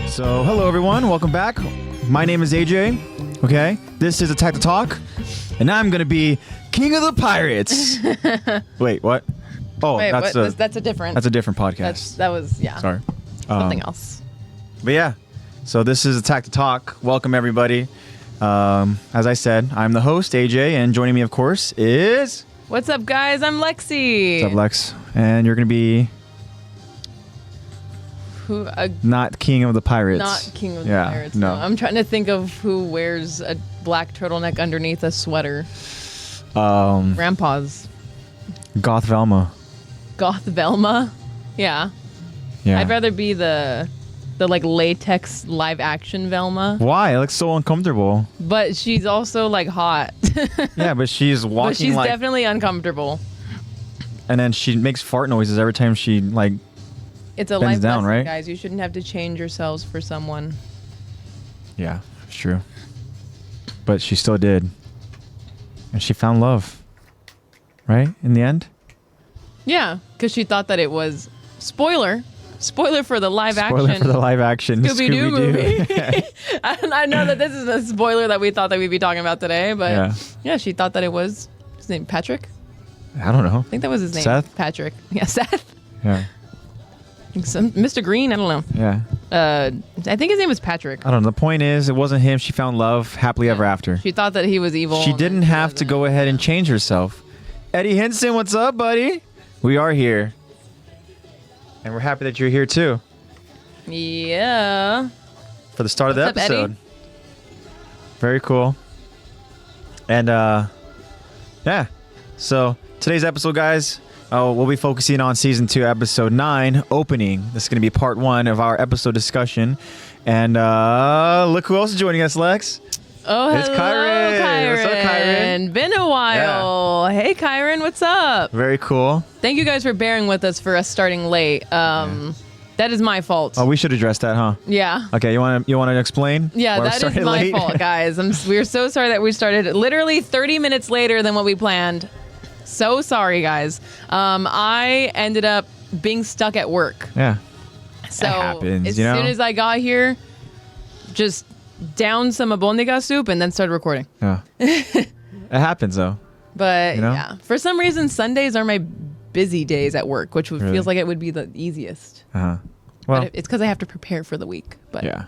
So, hello everyone, welcome back. My name is AJ, okay? This is Attack the Talk, and I'm gonna be King of the Pirates. Wait, what? Oh, Wait, that's a different podcast. That was, yeah. Sorry. Something else. But yeah, so this is Attack the Talk. Welcome everybody. As I said, I'm the host, AJ, and joining me, of course, is... What's up, guys? I'm Lexi. What's up, Lex? And you're gonna be... Who? Not King of the Pirates. Not King of the Pirates. No. I'm trying to think of who wears a black turtleneck underneath a sweater. Grandpa's. Goth Velma. Goth Velma? Yeah. I'd rather be the like latex live action Velma. Why? It looks so uncomfortable. But she's also like hot. Yeah, but she's walking but she's definitely uncomfortable. And then she makes fart noises every time she like it's a bends life down, lesson, right? Guys. You shouldn't have to change yourselves for someone. Yeah, it's true. But she still did. And she found love. Right? In the end? Yeah, because she thought that it was... Spoiler for the live action. Spoiler for the live action Scooby-Doo movie. I know that this is a spoiler that we thought that we'd be talking about today, but yeah, she thought that it was... His name Patrick? I don't know. I think that was his name. Seth? Patrick. Yeah, Seth. Yeah. Mr. Green? I don't know. Yeah. I think his name was Patrick. I don't know. The point is, it wasn't him. She found love happily ever after. She thought that he was evil. She didn't have to go ahead and change herself. Eddie Henson, what's up, buddy? We are here. And we're happy that you're here, too. Yeah. For the start of the What's up, episode. Eddie? Very cool. And, yeah. So, today's episode, guys... we'll be focusing on Season 2, Episode 9, Opening. This is going to be Part 1 of our episode discussion. And look who else is joining us, Lex. Oh, it's hello, Kyron. What's up, Kyron? Been a while. Yeah. Hey, Kyron, what's up? Very cool. Thank you guys for bearing with us for us starting late. That is my fault. Oh, we should address that, huh? Yeah. Okay, you want to explain? Yeah, that is my fault, guys. We're so sorry that we started literally 30 minutes later than what we planned. So sorry, guys. I ended up being stuck at work. Yeah. So it happens, as soon as I got here, just downed some abondiga soup and then started recording. Yeah. It happens, though. But yeah, for some reason, Sundays are my busy days at work, which feels like it would be the easiest. Uh-huh. Well, but it's because I have to prepare for the week. But yeah,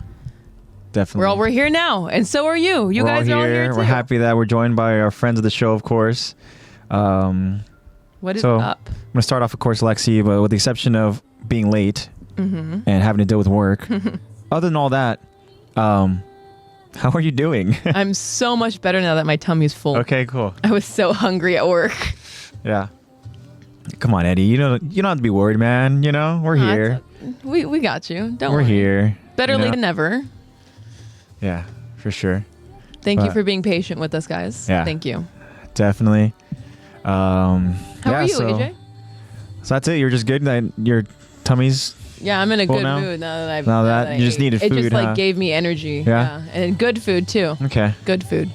definitely. We're here now, and so are you. You guys are all here too. We're happy that we're joined by our friends of the show, of course. What is up? I'm going to start off, of course, Lexi, but with the exception of being late and having to deal with work. Other than all that, how are you doing? I'm so much better now that my tummy's full. Okay, cool. I was so hungry at work. Yeah. Come on, Eddie. You don't have to be worried, man. You know, we're here. We got you. Don't worry. We're here. Better late than never. Yeah, for sure. Thank you for being patient with us, guys. Yeah. Thank you. Definitely. How are you, AJ? So that's it. You're just good. Your tummy's. Yeah, I'm in a good now? mood now that you just needed food. It just gave me energy. Yeah. And good food too. Okay. Good food.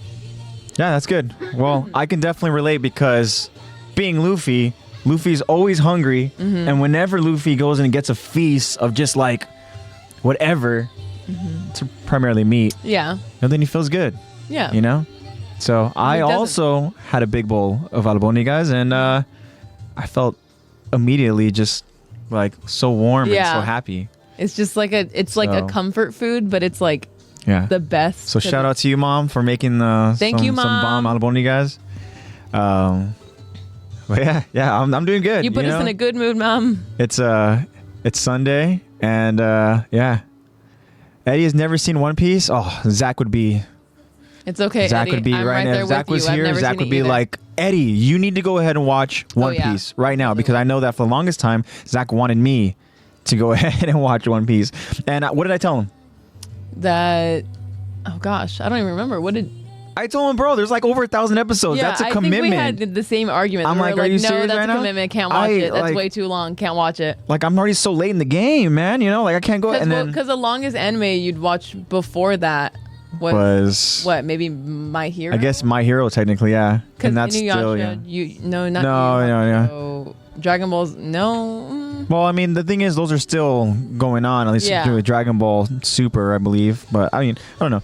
Yeah, that's good. Well, I can definitely relate because being Luffy's always hungry, and whenever Luffy goes in and gets a feast of just like whatever, it's primarily meat. Yeah. And then he feels good. Yeah. You know? So I also had a big bowl of albondigas, and I felt immediately just like so warm and so happy. It's just like like a comfort food, but it's like the best. So shout out to you, Mom, for making some bomb albondigas. But yeah, I'm doing good. You put us in a good mood, Mom. It's Sunday, and Eddie has never seen One Piece. Oh, Zach would be. It's okay, Zach Eddie. would be I'm right now. there If Zach was here, Zach would be like, Eddie, you need to go ahead and watch One Piece right now, because I know that for the longest time, Zach wanted me to go ahead and watch One Piece. And what did I tell him? That, oh gosh, I don't even remember. What did I told him, bro? There's like over 1,000 episodes. Yeah, that's a commitment. I think we had the same argument. I'm like, are you serious no, that's right a now? commitment. Can't watch it. That's way too long. Can't watch it. Like, I'm already so late in the game, man. You know, like I can't go. Because the longest anime you'd watch before that was what? Maybe My Hero. I guess My Hero, technically, yeah. And that's Inuyasha, still no. No. Dragon Ball's no. Well, I mean, the thing is, those are still going on. At least with Dragon Ball Super, I believe. But I mean, I don't know.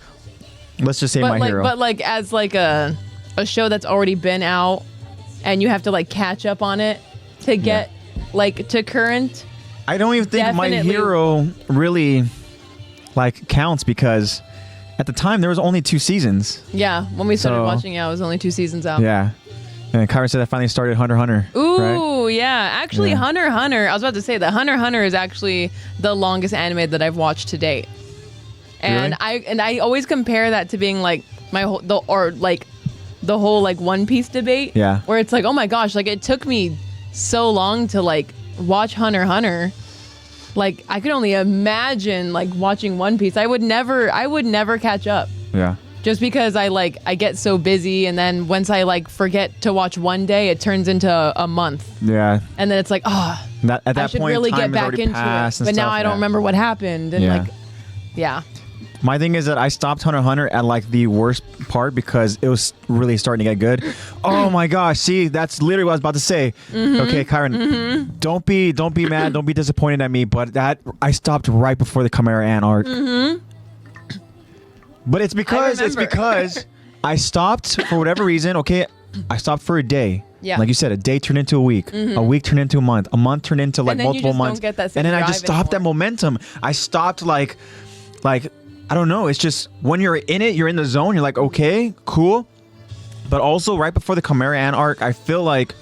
Let's just say My Hero. But like as like a show that's already been out, and you have to like catch up on it to get like to current. I don't even think My Hero really like counts because at the time there was only 2 seasons. Yeah, when we started watching, it was only 2 seasons out. Yeah. And Kyron said I finally started Hunter x Hunter. Ooh, right? yeah. Actually, Hunter x Hunter, I was about to say that Hunter x Hunter is actually the longest anime that I've watched to date. And really? I always compare that to being like the whole like One Piece debate. Yeah. Where it's like, oh my gosh, like it took me so long to like watch Hunter x Hunter. Like I could only imagine like watching One Piece. I would never catch up. Yeah. Just because I get so busy, and then once I like forget to watch one day, it turns into a month. Yeah. And then it's like, at that I should point, really time get back into it. But now I don't remember what happened. And My thing is that I stopped Hunter x Hunter at like the worst part because it was really starting to get good. Oh my gosh! See, that's literally what I was about to say. Okay, Kyron, don't be mad, don't be disappointed at me. But that I stopped right before the Chimera Ant arc. But it's because I stopped for whatever reason. Okay, I stopped for a day. Yeah. Like you said, a day turned into a week. A week turned into a month turned into like multiple months. And then I just stopped that momentum. I stopped like I don't know. It's just when you're in it, you're in the zone. You're like, okay, cool. But also right before the Chimera Ant arc, I feel like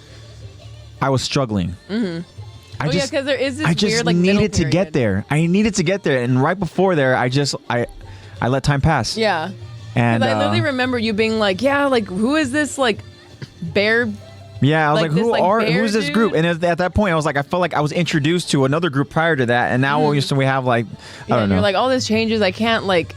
I was struggling. Because there is this weird like needed to get there. I needed to get there, and right before there, I let time pass. Yeah. And I literally remember you being like, like who is this like bear? Yeah, I was like who's this group? And at that point, I felt like I was introduced to another group prior to that, and now we have like I don't know. You're like, all this changes. I can't like.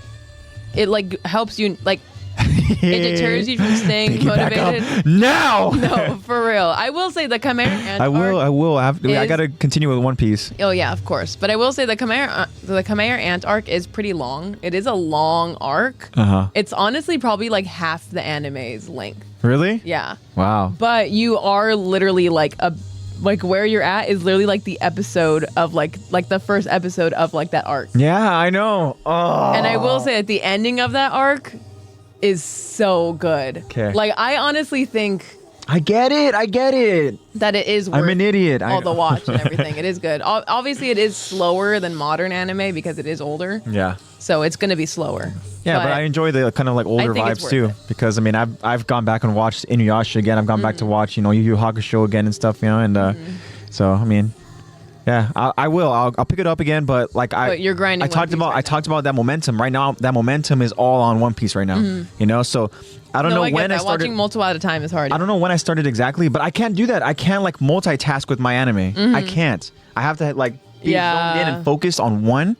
It like helps you like. It deters you from staying motivated. No, for real. I will say the Chimera Ant. I will. I gotta continue with One Piece. Oh yeah, of course. But I will say the Chimera Ant arc is pretty long. It is a long arc. It's honestly probably like half the anime's length. Really? Yeah. Wow. But you are literally like where you're at is literally like the episode of like the first episode of like that arc. Yeah, I know. Oh. And I will say at the ending of that arc is so good. Okay. Like I honestly think I get it. That it is worth I'm an idiot. all the watch and everything. It is good. Obviously, it is slower than modern anime because it is older. Yeah. So it's going to be slower. Yeah, but I enjoy the kind of like older vibes too. Because I mean, I've gone back and watched Inuyasha again. I've gone back to watch Yu Yu Hakusho again and stuff. And so I mean, yeah, I will. I'll pick it up again. But like but you're grinding. I talked about that momentum. Right now, that momentum is all on One Piece right now. You know, so. I don't know when I started. Watching multiple at a time is hard. I don't know when I started exactly, but I can't do that. I can't like multitask with my anime. I can't. I have to like be zoned in and focused on one.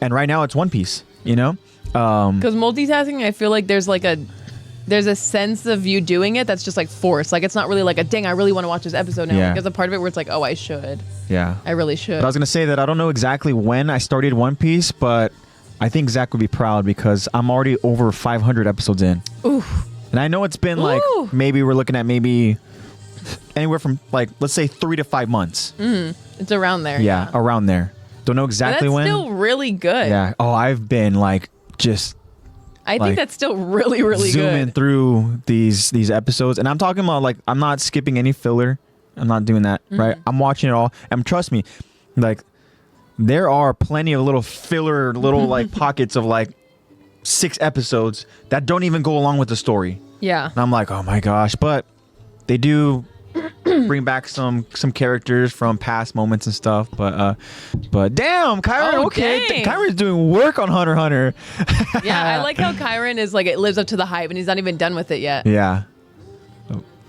And right now it's One Piece, you know? Because multitasking, I feel like there's a sense of you doing it that's just like forced. Like it's not really like a dang, I really want to watch this episode now. Like, there's a part of it where it's like, oh, I should. Yeah. I really should. But I was gonna say that I don't know exactly when I started One Piece, but I think Zach would be proud because I'm already over 500 episodes in. Oof. And I know it's been like, maybe we're looking at maybe anywhere from like, let's say 3 to 5 months. It's around there. Yeah, around there. Don't know exactly when. That's still really good. Yeah. Oh, I've been like just. I think that's still really, really zooming good. Through these episodes. And I'm talking about like, I'm not skipping any filler. I'm not doing that, right? I'm watching it all. And trust me, like, there are plenty of little filler, like pockets of like 6 episodes that don't even go along with the story. Yeah. And I'm like, oh my gosh. But they do bring back some characters from past moments and stuff. But damn, Kyron, Kyron's doing work on Hunter x Hunter. Yeah, I like how Kyron is like, it lives up to the hype and he's not even done with it yet. Yeah.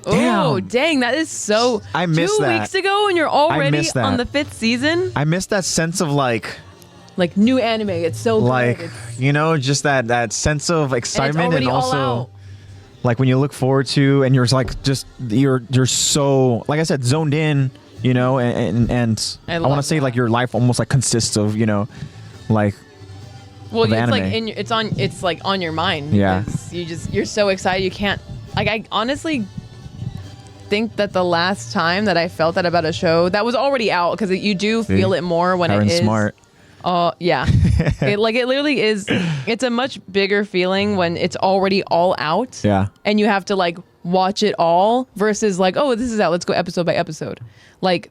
Oh, dang, that is so... I missed 2 weeks ago and you're already on the 5th season? I missed that sense of like new anime. It's so like, good. You know, just that sense of excitement and also... all out. Like when you look forward to and you're like just you're so like I said zoned in, you know, and I want to say like your life almost like consists of, you know, like it's anime. like it's like on your mind. Yeah. You're so excited you can't like I honestly think that the last time that I felt that about a show that was already out, because you do feel it more when it is smart. Oh yeah, it literally is. It's a much bigger feeling when it's already all out. Yeah, and you have to like watch it all versus like, oh, this is out, let's go episode by episode. Like,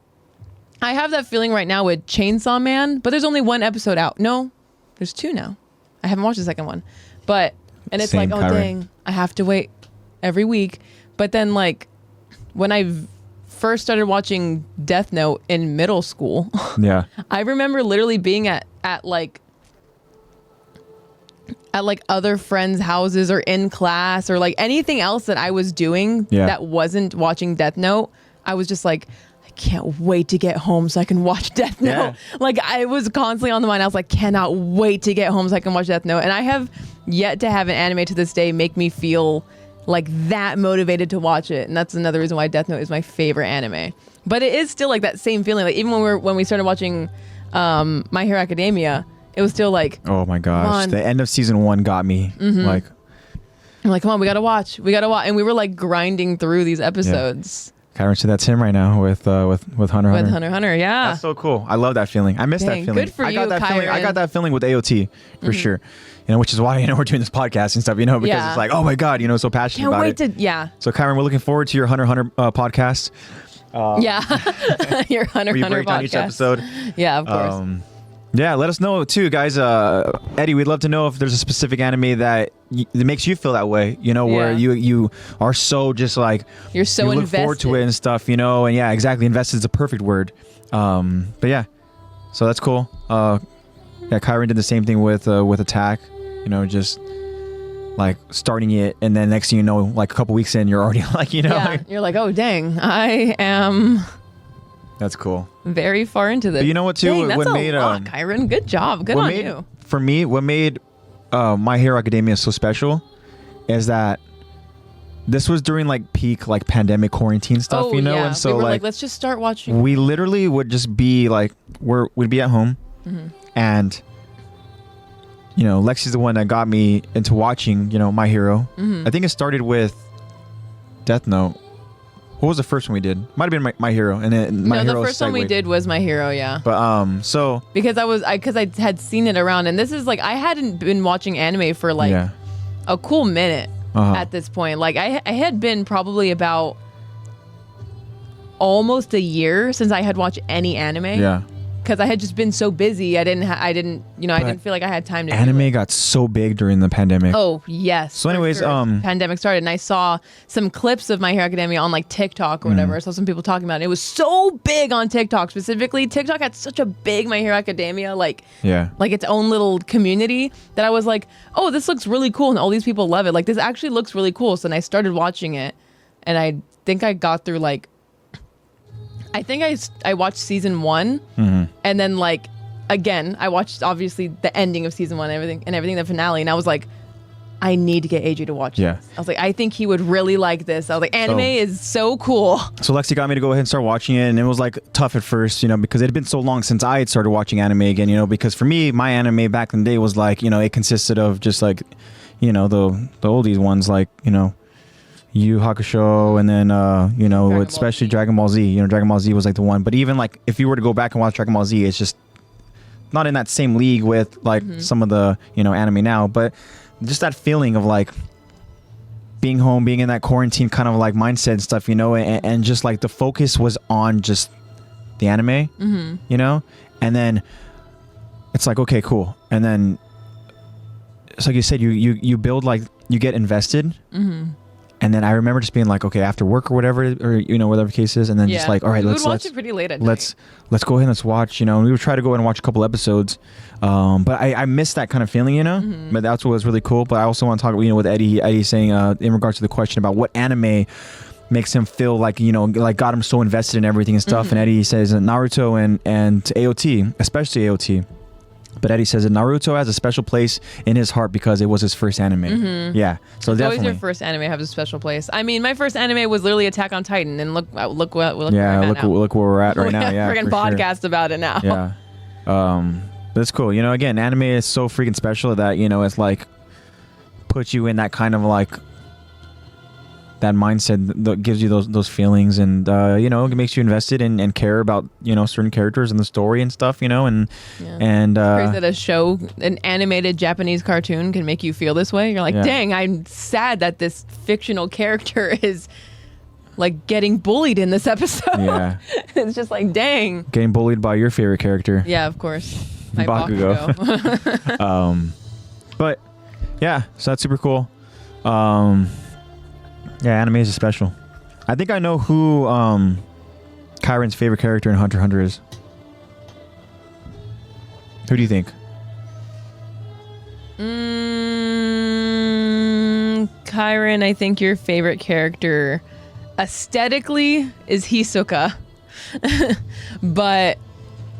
I have that feeling right now with Chainsaw Man, but there's only one episode out. No, there's two now. I haven't watched the second one, and it's Same, like, oh Kyron. dang, I have to wait every week. But then like when I first started watching Death Note in middle school, yeah, I remember literally being at like other friends' houses or in class or like anything else that I was doing that wasn't watching Death Note. I was just like, I can't wait to get home so I can watch Death Note. Yeah. Like, I was constantly on the mind. I was like, cannot wait to get home so I can watch Death Note. And I have yet to have an anime to this day make me feel like that motivated to watch it. And that's another reason why Death Note is my favorite anime. But it is still like that same feeling. Like even when we started watching My Hero Academia, it was still like, oh my gosh, the end of season 1 got me. Like, I'm like, come on, we gotta watch. And we were like grinding through these episodes. Kyron said that's him right now with Hunter With Hunter. Hunter x Hunter, yeah. That's so cool. I love that feeling. I miss that Dang, feeling. good for I got you, that feeling. I Kyron. got that feeling with AOT for sure. You know, which is why we're doing this podcast and stuff. You know, because it's like, oh my god, so passionate Can't about wait it. to, yeah. So Kyron, we're looking forward to your Hunter x Hunter podcast. Yeah. Your Hunter Where x you Hunter break down podcast. each episode. Yeah, of course. Yeah, let us know too, guys. Eddie, we'd love to know if there's a specific anime that makes you feel that way. You know, where you are so just like You're so you look invested. forward to it and stuff. You know, and yeah, exactly. Invested is a perfect word. But yeah, so that's cool. Yeah, Kyron did the same thing with Attack. You know, just like starting it, and then next thing you know, like a couple weeks in, you're already like, Yeah, like, you're like, oh dang, I am that's cool. very far into this. But you know what too? Dang, that's what a made lot, Kyron. Good job. Good on you. For me, what made My Hero Academia so special is that this was during like peak like pandemic quarantine stuff, you know, yeah. and so we were like let's just start watching. we literally would just be like we'd be at home, and you know, Lexi's the one that got me into watching, you know, My Hero. I think it started with Death Note. What was the first one we did? Might have been My Hero, and then My Hero the first one we segued. did was My Hero, yeah. But so Because I had seen it around, and this is like I hadn't been watching anime for like yeah, a cool minute Uh-huh. at this point. Like I had been probably about almost a year since I had watched any anime. yeah. Because I had just been so busy, I didn't feel like I had time to do Anime it. got so big during the pandemic. Oh yes. So for anyways, sure. Pandemic started, and I saw some clips of My Hero Academia on like TikTok or whatever. I saw some people talking about it. It was so big on TikTok specifically. TikTok had such a big My Hero Academia like its own little community that I was like, oh, this looks really cool, and all these people love it. Like this actually looks really cool. So then I started watching it, and I think I got through like. I think I watched season 1, and then like again I watched obviously the ending of season 1 and everything the finale, and I was like, I need to get AJ to watch this. I was like, I think he would really like this. I was like, anime is so cool. So Lexi got me to go ahead and start watching it, and it was like tough at first, you know, because it had been so long since I had started watching anime again, you know, because for me my anime back in the day was like, you know, it consisted of just like, you know, the oldies ones like, you know, Yu Yu Hakusho, and then you know, especially Dragon Ball Z. You know, Dragon Ball Z was like the one. But even like if you were to go back and watch Dragon Ball Z, it's just not in that same league with like some of the, you know, anime now. But just that feeling of like being home, being in that quarantine kind of like mindset and stuff, you know, and just like the focus was on just the anime, you know, and then it's like, okay, cool, and then it's like you said, you build, like you get invested. And then I remember just being like, okay, after work or whatever, or you know, whatever the case is, and then just like, all right, we would watch it pretty late at night. Let's go ahead and let's watch, you know, and we would try to go ahead and watch a couple episodes. But I missed that kind of feeling, you know. But that's what was really cool. But I also want to talk, you know, with Eddie saying in regards to the question about what anime makes him feel like, you know, like got him so invested in everything and stuff. And Eddie says Naruto and AOT, especially AOT. But Eddie says that Naruto has a special place in his heart because it was his first anime. Yeah, so it's definitely. Always your first anime has a special place. I mean, my first anime was literally Attack on Titan, and look where look where we're at right now. Yeah, freaking podcast about it now. Yeah, that's cool. You know, again, anime is so freaking special that, you know, it's like puts you in that kind of like that mindset that gives you those feelings, and you know, it makes you invested and care about, you know, certain characters in the story and stuff, you know, and crazy that a show, an animated Japanese cartoon, can make you feel this way. You're like, dang, I'm sad that this fictional character is like getting bullied in this episode. Yeah. It's just like, dang. Getting bullied by your favorite character. Yeah, of course. Bakugo. But yeah, so that's super cool. Yeah, anime is special. I think I know who Kyron's favorite character in Hunter x Hunter is. Who do you think? Kyron, I think your favorite character aesthetically is Hisoka. But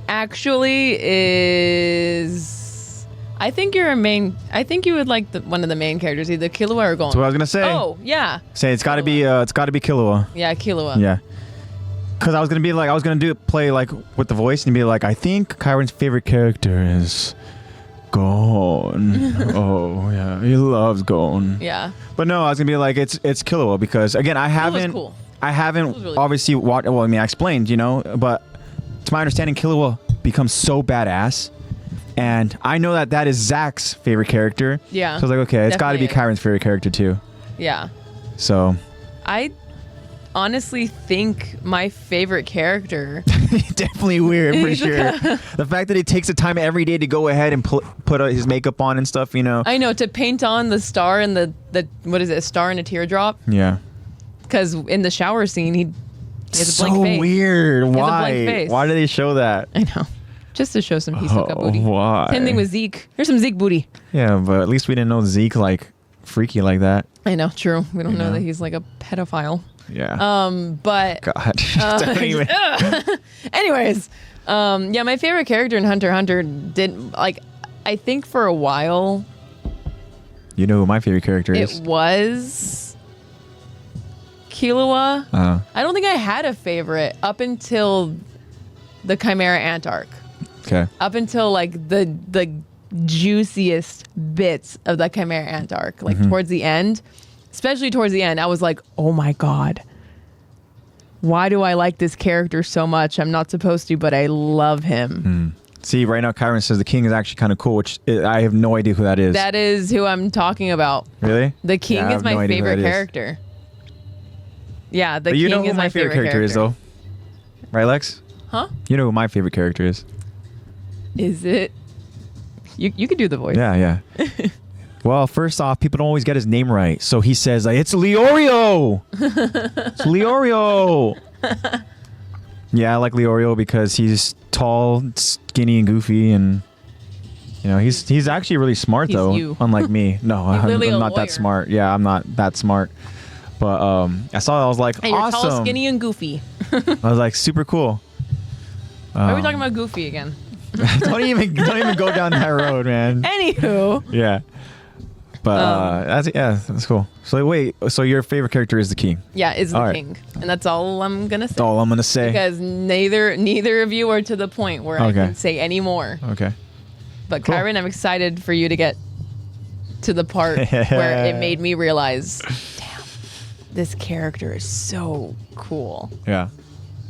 actually is... I think you're a main... I think you would like one of the main characters, either Killua or Gon. That's what I was going to say. Oh, yeah. Say it's got to be Killua. Yeah, Killua. Yeah. Because I was going to be like... I was going to play like with the voice and be like, I think Kyron's favorite character is Gon. Oh, yeah. He loves Gon. Yeah. But no, I was going to be like, it's Killua because, again, I haven't... Cool. I haven't really obviously watched... Well, I mean, I explained, you know, but to my understanding, Killua becomes so badass. And I know that is Zach's favorite character. Yeah. So I was like, okay, it's got to be Kyron's favorite character too. Yeah. So. I honestly think my favorite character. Definitely weird, for sure. The fact that he takes the time every day to go ahead and put his makeup on and stuff, you know. I know, to paint on the star and the what is it, a star and a teardrop? Yeah. Because in the shower scene, he has a blank face. So weird. Why? He has a blank face. Why do they show that? I know. Just to show some Hisoka booty. Why? Same thing with Zeke. Here's some Zeke booty. Yeah, but at least we didn't know Zeke like freaky like that. I know, true. We don't know that he's like a pedophile. Yeah. But God. Anyways, yeah, my favorite character in Hunter x Hunter did like, I think for a while. You know who my favorite character is? It was Killua. I don't think I had a favorite up until the Chimera Ant arc. Okay. Up until like the juiciest bits of the Chimera Ant arc, like towards the end, especially towards the end, I was like, oh my God, why do I like this character so much? I'm not supposed to, but I love him. See, right now Kyron says the king is actually kind of cool, which I have no idea who that is. That is who I'm talking about. Really? The king is my favorite character. Yeah, the king is my favorite character is, though. Right, Lex? Huh? You know who my favorite character is? Is it? You could do the voice. Yeah. Well, first off, people don't always get his name right. So he says, it's Leorio! It's Leorio! Yeah, I like Leorio because he's tall, skinny, and goofy, and you know, he's actually really smart, though. Unlike me. No, I'm not that smart. Yeah, I'm not that smart. But I saw that, I was like, hey, awesome. You're tall, skinny, and goofy. I was like, super cool. Why are we talking about Goofy again? don't even go down that road, man. Anywho. Yeah. But that's cool. So wait, so your favorite character is the king? Yeah, is the king, and that's all I'm gonna say. That's all I'm gonna say. Because neither of you are to the point where I can say any more. Okay. But cool. Kyron, I'm excited for you to get to the part where it made me realize, damn, this character is so cool. Yeah.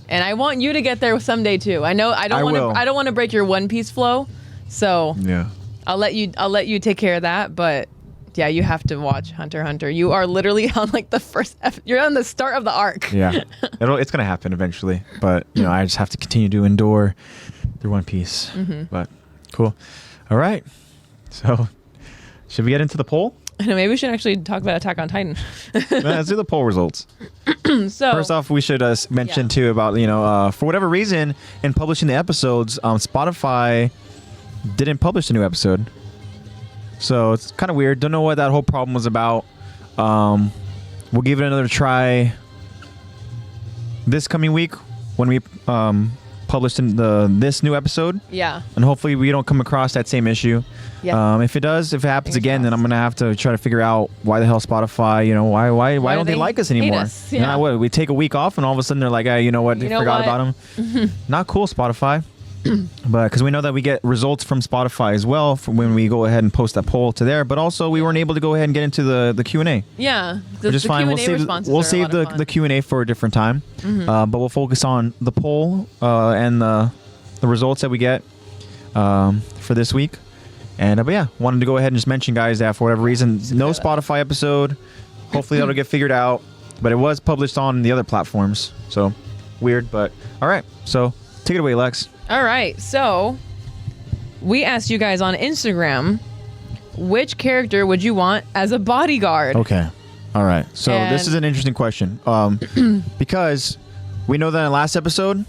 And I want you to get there someday too. I know I don't want to break your One Piece flow, so yeah, I'll let you take care of that. But yeah, you have to watch Hunter x Hunter. You are literally on like the first. You're on the start of the arc. Yeah, it's gonna happen eventually. But you know, I just have to continue to endure through One Piece. But cool. All right. So should we get into the poll? I know, maybe we should actually talk about Attack on Titan. Let's do the poll results. So first off, we should mention too about, you know, for whatever reason in publishing the episodes, Spotify didn't publish a new episode. So it's kind of weird. Don't know what that whole problem was about. We'll give it another try this coming week when we published this new episode. Yeah. And hopefully we don't come across that same issue. Yeah. If it happens again, then I'm gonna have to try to figure out why the hell Spotify, you know, why don't they like us anymore? Yeah. You know, we take a week off and all of a sudden they're like, hey, you know what? They forgot about them. Not cool, Spotify. But because we know that we get results from Spotify as well from when we go ahead and post that poll to there. But also we weren't able to go ahead and get into the Q&A. Yeah, which is fine. We'll save the Q&A for a different time. But we'll focus on the poll and the results that we get for this week. And but yeah, wanted to go ahead and just mention, guys, that for whatever reason, no Spotify episode. Hopefully that'll get figured out. But it was published on the other platforms, so weird. But all right, so take it away, Lex. All right, so we asked you guys on Instagram, which character would you want as a bodyguard? Okay. All right. So this is an interesting question. Because we know that in the last episode,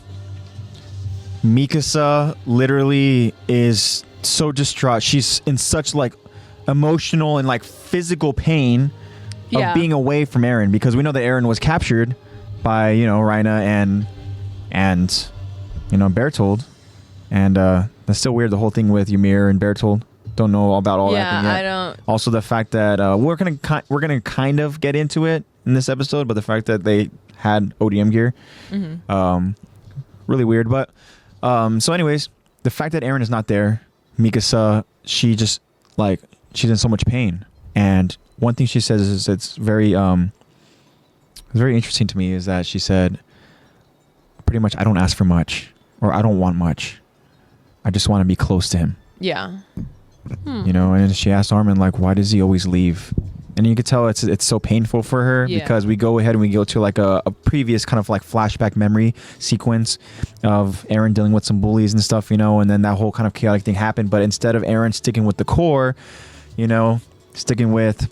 Mikasa literally is so distraught. She's in such like emotional and like physical pain of being away from Eren, because we know that Eren was captured by, Reina and Bertold, and that's still weird, the whole thing with Ymir and Bertold. Don't know about all that thing yet. I don't. Also, the fact that we're gonna kind of get into it in this episode, but the fact that they had ODM gear, really weird. But so, anyways, the fact that Eren is not there, Mikasa, she's in so much pain. And one thing she says is it's very interesting to me, is that she said, pretty much, I don't ask for much, or I don't want much. I just want to be close to him. Yeah. And she asked Armin, like, why does he always leave? And you could tell it's so painful for her, because we go ahead and we go to like a previous kind of like flashback memory sequence of Eren dealing with some bullies and stuff, and then that whole kind of chaotic thing happened. But instead of Eren sticking with the core, sticking with,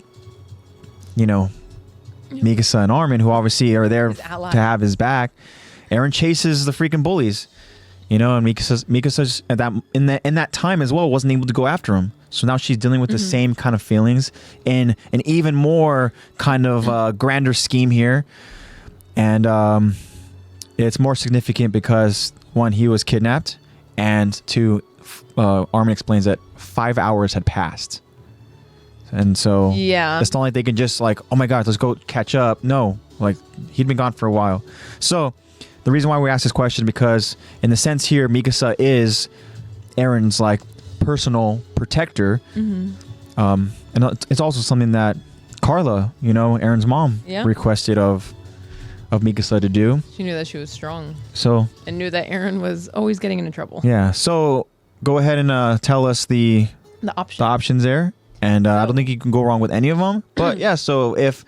Mikasa and Armin, who obviously are there to have his back, Eren chases the freaking bullies, and Mikasa's in that time as well wasn't able to go after him. So now she's dealing with the same kind of feelings in an even more kind of grander scheme here. And it's more significant because, one, he was kidnapped, and two, Armin explains that 5 hours had passed. And so it's not like they can just like, oh my God, let's go catch up. No, like he'd been gone for a while. So the reason why we asked this question, because in the sense here, Mikasa is Eren's like personal protector. And it's also something that Carla, Eren's mom, requested of Mikasa to do. She knew that she was strong. So and knew that Eren was always getting into trouble. Yeah. So go ahead and tell us the options there. And I don't think you can go wrong with any of them. But yeah, so if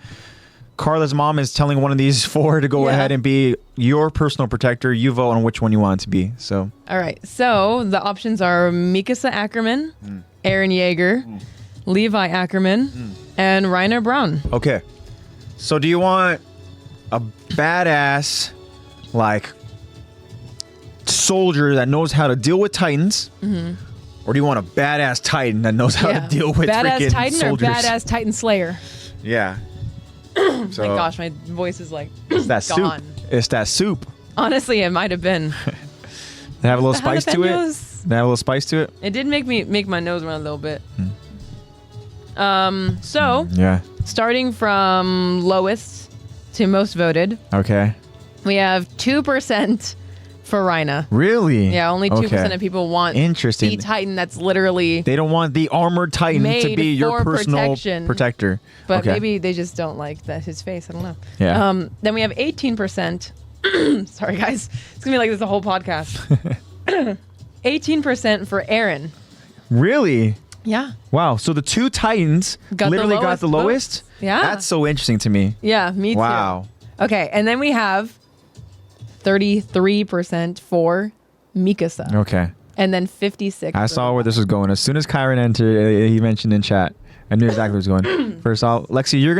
Carla's mom is telling one of these four to go ahead and be your personal protector, you vote on which one you want it to be. So all right. So the options are Mikasa Ackerman, Eren Yeager, Levi Ackerman, and Rainer Braun. Okay. So do you want a badass, like, soldier that knows how to deal with Titans? Or do you want a badass Titan that knows how to deal with freaking Titan soldiers? Or badass Titan Slayer? Yeah. So, my gosh, my voice is like it's that gone. Soup. It's that soup. Honestly, it might have been. They have a little spice to it. They have a little spice to it. It did make my nose run a little bit. So starting from lowest to most voted. Okay. We have 2% for Reina. Really? Yeah, only 2% of people want the Titan that's literally... They don't want the armored Titan to be your personal protector. But maybe they just don't like his face. I don't know. Yeah. Then we have 18%. Sorry, guys. It's going to be like this the whole podcast. 18% for Eren. Really? Yeah. Wow. So the two Titans got the lowest? Yeah. That's so interesting to me. Yeah, me too. Wow. Okay, and then we have 33% for Mikasa. Okay. And then 56%. I saw where this was going. As soon as Kyron entered, he mentioned in chat. I knew exactly what was going. First off, Lexi, you're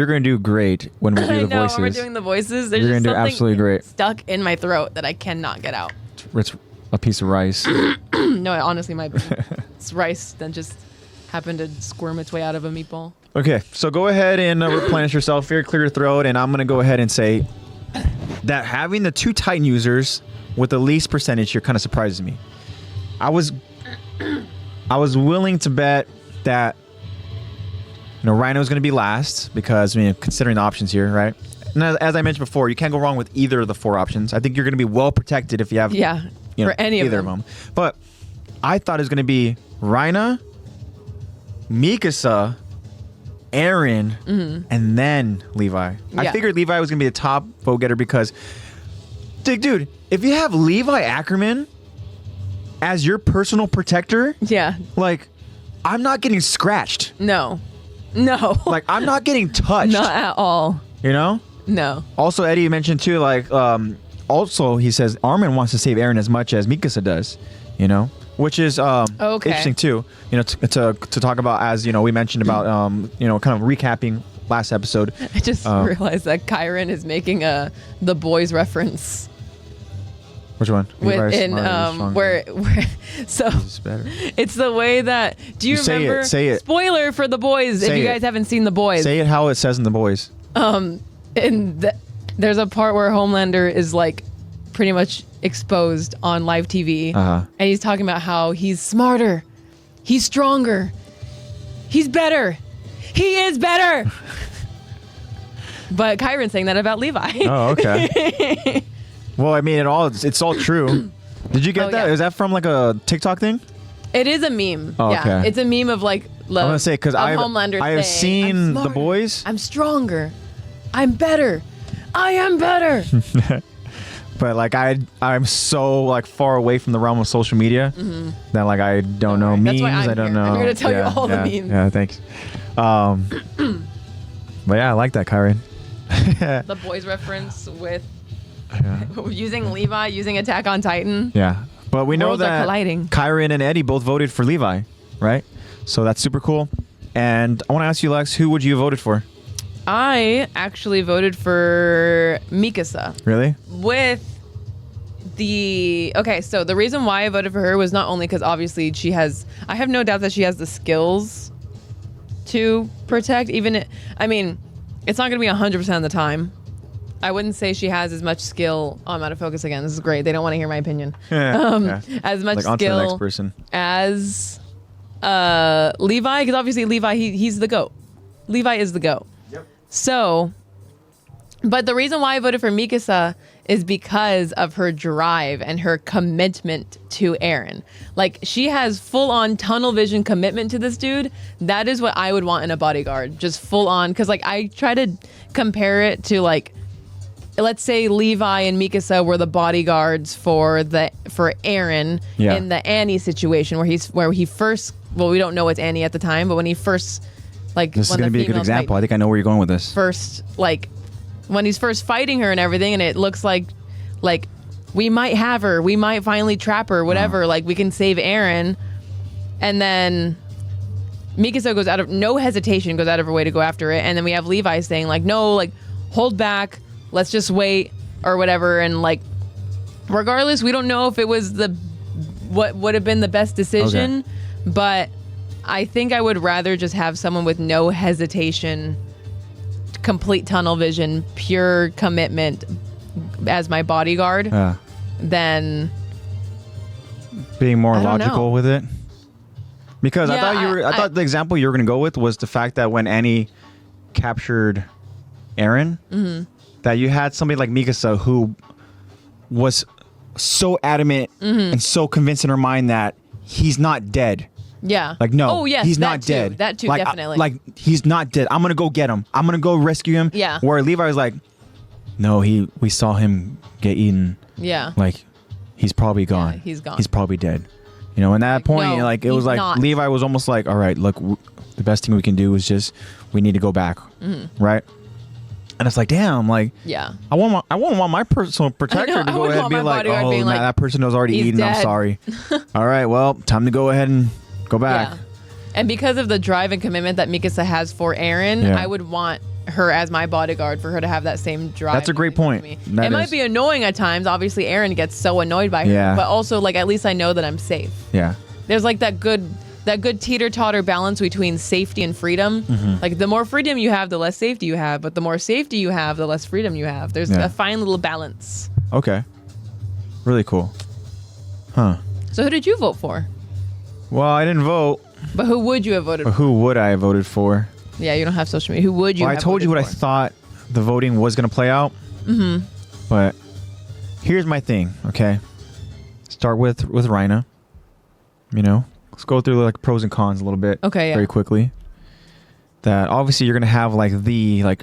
gonna do great when we do the voices. When we're doing the voices, there's you're just gonna do absolutely great. Stuck in my throat that I cannot get out. It's a piece of rice. No, it honestly might be. It's rice that just happened to squirm its way out of a meatball. Okay, so go ahead and replenish yourself here, clear your throat, and I'm gonna go ahead and say that having the two Titan users with the least percentage here kind of surprises me. I was willing to bet that Rhino's going to be last because considering the options here, right? And as I mentioned before, you can't go wrong with either of the four options. I think you're going to be well protected if you have for any either of them. But I thought it was going to be Rhina, Mikasa, Eren, and then Levi. Yeah. I figured Levi was going to be the top vote getter because, dude, if you have Levi Ackerman as your personal protector, yeah, like, I'm not getting scratched. No. Like, I'm not getting touched. Not at all. You know? No. Also, Eddie mentioned too, like, also he says Armin wants to save Eren as much as Mikasa does, you know? Which is interesting too, you know, to talk about, as you know, we mentioned about you know, kind of recapping last episode. I just realized that Kyron is making the boys reference. Which one? Where so it's the way that you remember? Say it. Spoiler for the boys if you guys haven't seen the boys. Say it how it says in the boys. There's a part where Homelander is like pretty much exposed on live TV, and he's talking about how he's smarter, he's stronger, he's better, he is better. But Kyron's saying that about Levi. Oh, okay. Well, I mean, it's all true. Did you get that? Yeah. Is that from like a TikTok thing? It is a meme. Oh, yeah, okay. It's a meme of like I'm gonna say because I have seen the boys. I'm stronger. I'm better. I am better. But like I'm so like far away from the realm of social media that like I don't know memes. I don't know. I'm here to tell you all the memes. Yeah, thanks. But yeah, I like that, Kyron. The boys reference with using Levi, using Attack on Titan. Yeah, but we know that Kyron and Eddie both voted for Levi, right? So that's super cool. And I want to ask you, Lex, who would you have voted for? I actually voted for Mikasa. Really? So the reason why I voted for her was not only because obviously I have no doubt that she has the skills to protect, I mean, it's not going to be 100% of the time. I wouldn't say she has as much skill. Oh, I'm out of focus again. This is great. They don't want to hear my opinion. As much skill to the next person. As Levi, because obviously Levi, he's the GOAT. Levi is the GOAT. Yep. So, but the reason why I voted for Mikasa is because of her drive and her commitment to Eren. Like, she has full-on tunnel vision commitment to this dude. That is what I would want in a bodyguard. Just full-on. Because, like, I try to compare it to, like, let's say Levi and Mikasa were the bodyguards for Eren in the Annie situation where he first, well, we don't know it's Annie at the time, but when he first, like, this is going to be a good example. I think I know where you're going with this. First, like, when he's first fighting her and everything, and it looks like we might have her, we might finally trap her, whatever, like we can save Eren, and then Mikasa goes out of no hesitation, goes out of her way to go after it, and then we have Levi saying like, no, like, hold back, let's just wait or whatever, and like, regardless, we don't know if it was what would have been the best decision, but I think I would rather just have someone with no hesitation, complete tunnel vision, pure commitment as my bodyguard than being more logical with it. Because I thought the example you were going to go with was the fact that when Annie captured Eren, that you had somebody like Mikasa who was so adamant and so convinced in her mind that he's not dead. Yeah. Like, no, oh, yes, he's not dead. That too, like, definitely. Like, he's not dead. I'm going to go get him. I'm going to go rescue him. Yeah. Where Levi was like, no, we saw him get eaten. Yeah. Like, he's probably gone. Yeah, he's gone. He's probably dead. You know, and at that point, no, like, it was like, not. Levi was almost like, all right, look, the best thing we can do is just, we need to go back. Right? And it's like, damn, like, yeah, I won't want my personal protector to go ahead and be like, oh, man, like, that person was already eaten. Dead. I'm sorry. All right, well, time to go ahead and go back. Yeah. And because of the drive and commitment that Mikasa has for Eren, I would want her as my bodyguard for her to have that same drive. That's a great point. It might be annoying at times. Obviously, Eren gets so annoyed by her, but also, like, at least I know that I'm safe. Yeah. There's like that good teeter-totter balance between safety and freedom. Like, the more freedom you have, the less safety you have, but the more safety you have, the less freedom you have. There's a fine little balance. Okay. Really cool. Huh. So who did you vote for? Well, I didn't vote. But who would you have voted for? Who would I have voted for? Yeah, you don't have social media. Who would you have I told you what I thought the voting was going to play out. But here's my thing, okay? start with Rhina. You know, let's go through like pros and cons a little bit. Okay. Very quickly. That obviously you're gonna have like the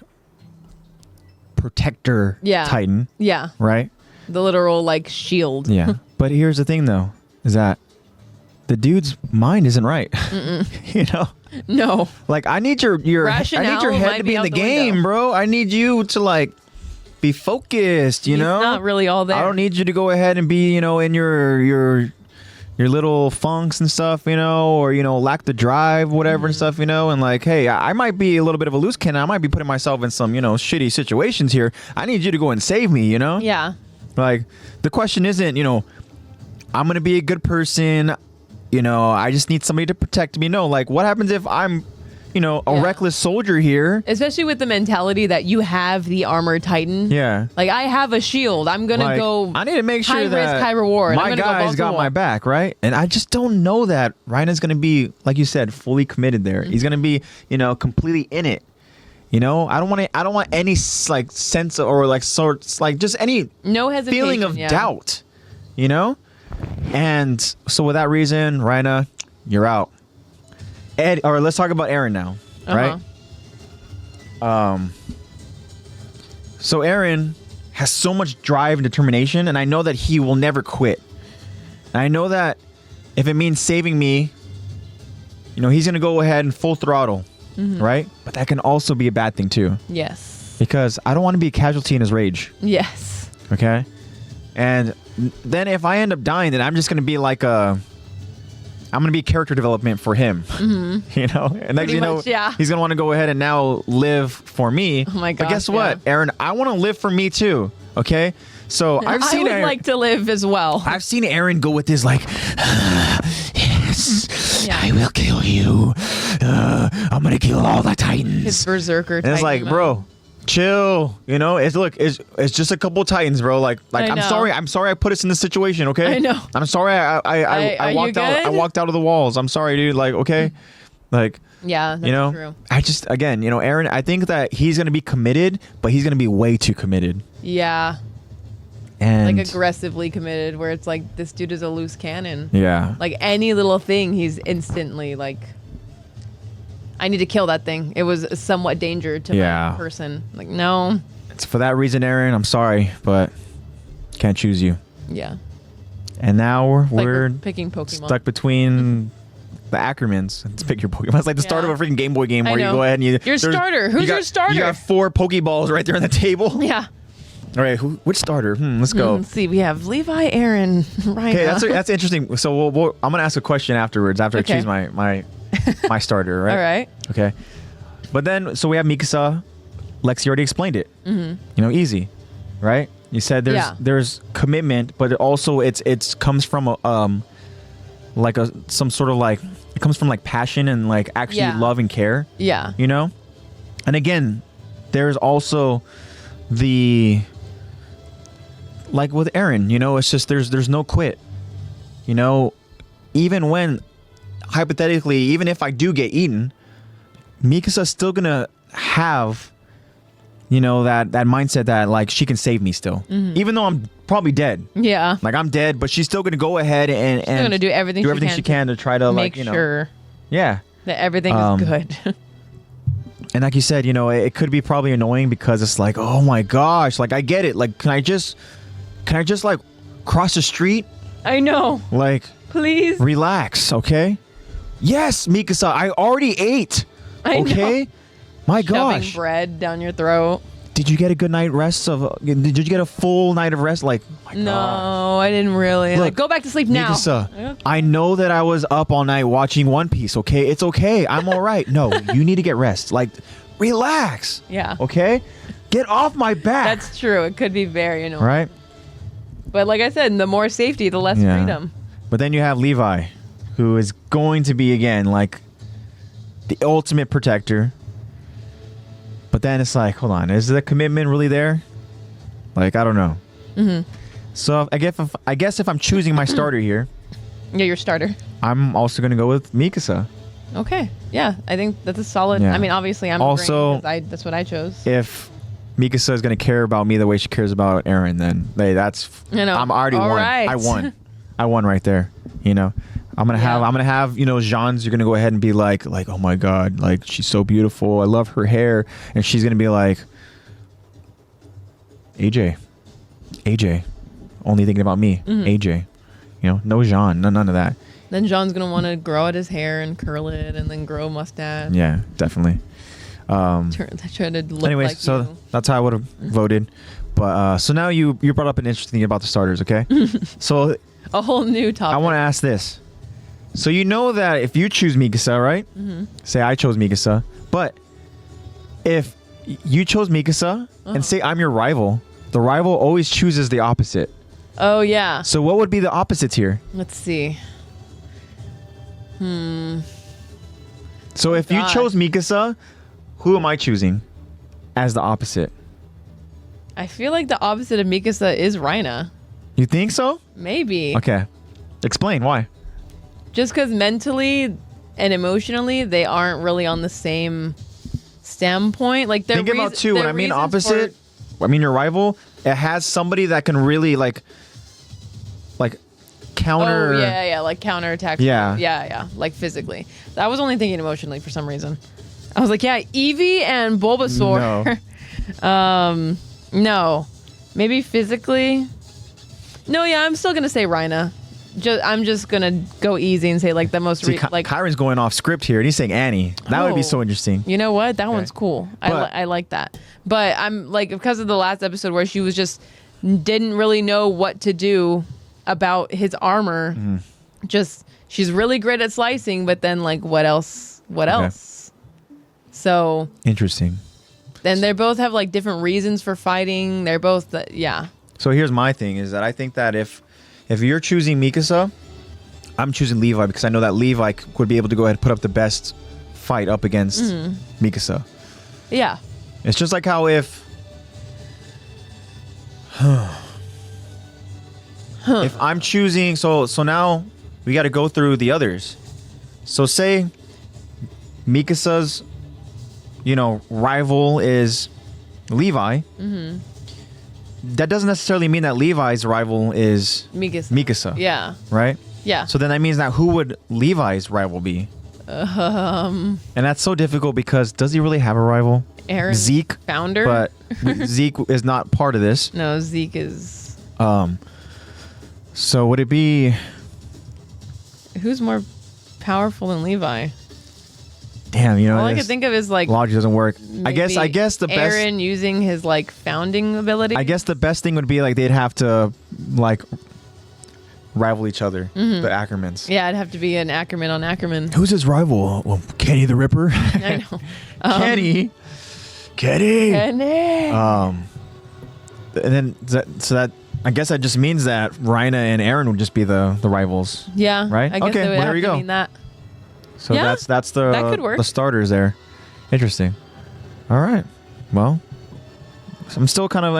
protector Titan. Yeah. Right. The literal like shield. Yeah. But here's the thing though, is that the dude's mind isn't right. You know. No. Like I need your rationale. I need your head to be in the game, bro. I need you to like be focused. You know. Not really all there. I don't need you to go ahead and be, you know, in your little funks and stuff, you know, or, you know, lack the drive, whatever and stuff, you know, and like, hey, I might be a little bit of a loose cannon. I might be putting myself in some, you know, shitty situations here. I need you to go and save me, you know? Yeah. Like, the question isn't, you know, I'm going to be a good person, you know, I just need somebody to protect me. No, like, what happens if I'm, you know, a reckless soldier here? Especially with the mentality that you have the armored Titan. Yeah. Like, I have a shield. I'm going to go I need to make sure high that risk, high reward. my guy's got my back, right? And I just don't know that Rhina's going to be, like you said, fully committed there. He's going to be, you know, completely in it. You know, I don't want any like sense or like sorts like just any no hesitation, feeling of doubt, you know? And so with that reason, Rhina, you're out. Ed, or let's talk about Eren now, right? So Eren has so much drive and determination, and I know that he will never quit. And I know that if it means saving me, you know, he's gonna go ahead and full throttle, right? But that can also be a bad thing too. Yes. Because I don't want to be a casualty in his rage. Yes. Okay. And then if I end up dying, then I'm just gonna be like I'm gonna be character development for him, you know. And next, you know, he's gonna want to go ahead and now live for me. Oh my god! But guess what, Eren? I want to live for me too. Okay, so I've seen. I would like to live as well. I've seen Eren go with this like, yes, I will kill you. I'm gonna kill all the Titans. His berserker. And it's like, bro, chill. You know, it's just a couple Titans, bro. Like I'm sorry I put us in this situation, okay? I know. I'm sorry I walked out. I walked out of the walls. I'm sorry, dude. Like, okay. Like, yeah, that's you know, true. I just, again, you know, Eren, I think that he's going to be committed, but he's going to be way too committed. Yeah. And like aggressively committed, where it's like, this dude is a loose cannon. Yeah. Like any little thing, he's instantly like, I need to kill that thing. It was a somewhat danger to my person. Like, no. It's for that reason, Eren, I'm sorry, but can't choose you. Yeah. And now we're picking Pokemon. Stuck between the Ackermans. Let's pick your Pokemon. It's like the start of a freaking Game Boy game where you go ahead and your starter. Who's your starter? You got 4 Pokeballs right there on the table. Yeah. All right, which starter? Let's go. Let's see. We have Levi, Eren, right? Okay, that's interesting. So I'm gonna ask a question afterwards after I choose my starter, right? All right. Okay. But then, so we have Mikasa. Lexi already explained it. You know, easy, right? You said there's commitment, but it comes from some sort of like, it comes from like passion and like actually love and care. Yeah. You know? And again, there's also like with Eren, you know, it's just there's no quit. You know, even when hypothetically, even if I do get eaten, Mikasa's still gonna have, you know, that mindset that like she can save me still, even though I'm probably dead. Yeah, like I'm dead, but she's still gonna go ahead and she's gonna do everything she can to try to make like, you know, sure that everything is good. And like you said, you know, it could be probably annoying because it's like, oh my gosh, like I get it. Like, can I just like cross the street? I know. Like, please relax, okay? Yes, Mikasa, I already ate. Okay, my gosh. Shoving bread down your throat. Did you get a good night rest did you get a full night of rest? Like, my no, gosh. I didn't really. Look, like, go back to sleep now. Mikasa, I know that I was up all night watching One Piece, okay? It's okay. I'm all right. No, you need to get rest. Like, relax. Yeah. Okay? Get off my back. That's true. It could be very annoying. Right? But like I said, the more safety, the less freedom. But then you have Levi, who is going to be, again, like the ultimate protector. But then it's like, hold on, is the commitment really there? Like, I don't know. So I guess if I'm choosing my starter here, yeah, your starter, I'm also going to go with Mikasa. Okay, yeah, I think that's a solid. I mean, obviously, I'm also that's what I chose. If Mikasa is going to care about me the way she cares about Eren, then hey, that's, you know, I'm already won. Right. I won. I won right there. You know, I'm gonna have you know, Jean's. You're gonna go ahead and be like, oh my god, like she's so beautiful. I love her hair, and she's gonna be like, AJ, only thinking about me, AJ. You know, no Jean, none of that. Then Jean's gonna want to grow out his hair and curl it, and then grow a mustache. Yeah, definitely. Try to look anyways, like so you. that's how I would have voted. But so now you brought up an interesting thing about the starters, okay? So a whole new topic. I want to ask this. So you know that if you choose Mikasa, right? Say I chose Mikasa, but if you chose Mikasa and say I'm your rival, the rival always chooses the opposite. Oh yeah. So what would be the opposites here? Let's see. So if you chose Mikasa, who am I choosing as the opposite? I feel like the opposite of Mikasa is Reina. You think so? Maybe. Okay. Explain why. Just because mentally and emotionally, they aren't really on the same standpoint. Like think about too. When I mean opposite, I mean your rival. It has somebody that can really like counter. Oh yeah, like counterattack. Yeah, like physically. I was only thinking emotionally for some reason. I was like, yeah, Eevee and Bulbasaur. No. No, maybe physically. No, yeah, I'm still gonna say Reina. I'm just gonna go easy and say like the most like Kyron's going off script here and he's saying Annie. That would be so interesting. You know what? That one's cool. I like that. But I'm like, because of the last episode where she was just didn't really know what to do about his armor. Just she's really great at slicing, but then like what else? So interesting. And they both have like different reasons for fighting. They're both So here's my thing is that I think that if you're choosing Mikasa, I'm choosing Levi because I know that Levi would be able to go ahead and put up the best fight up against Mikasa. Yeah. It's just like how if if I'm choosing so now we got to go through the others. So say Mikasa's rival is Levi. That doesn't necessarily mean that Levi's rival is Mikasa. Yeah. Right? Yeah. So then that means that who would Levi's rival be? And that's so difficult because does he really have a rival? Aaron. Zeke. Founder. But Zeke is not part of this. No, Zeke is. So would it be... Who's more powerful than Levi? Damn, all I could think of is like logic doesn't work. I guess the best Aaron using his like founding ability. I guess the best thing would be like they'd have to like rival each other, the Ackermans. Yeah, it'd have to be an Ackerman on Ackerman. Who's his rival? Well, Kenny the Ripper. I know. Kenny. And then that I guess that just means that Reina and Aaron would just be the rivals. Yeah. Right? I guess okay, well, there you go. Mean that. So that's that could work. The starters there. Interesting. All right. Well, I'm still kind of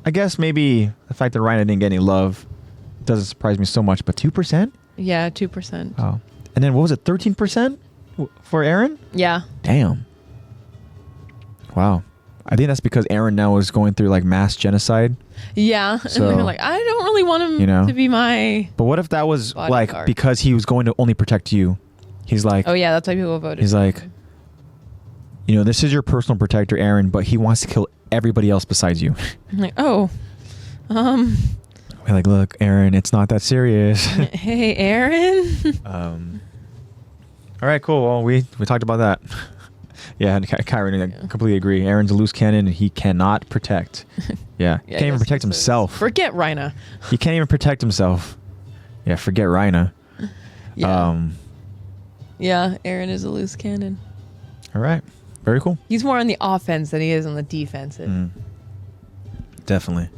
I guess maybe the fact that Reina didn't get any love doesn't surprise me so much. But 2%? Yeah, 2%. Oh, and then what was it? 13% for Aaron? Yeah. Damn. Wow. I think that's because Aaron now is going through like mass genocide. Yeah. So, and they're like, I don't really want him to be my But what if that was bodyguard. like because he was going to only protect you? He's like, oh yeah, that's why people voted. He's like, this is your personal protector, Aaron, but he wants to kill everybody else besides you. I'm like, oh. We're like, look, Aaron, it's not that serious. Hey, Aaron. All right, cool. Well, we talked about that. Yeah, and Kyron, I completely agree. Aaron's a loose cannon, and he cannot protect. Yeah, he can't even protect himself. Forget Reina. He can't even protect himself. Yeah, forget Reina. Yeah. Yeah, Aaron is a loose cannon. All right, very cool. He's more on the offense than he is on the defensive. Definitely.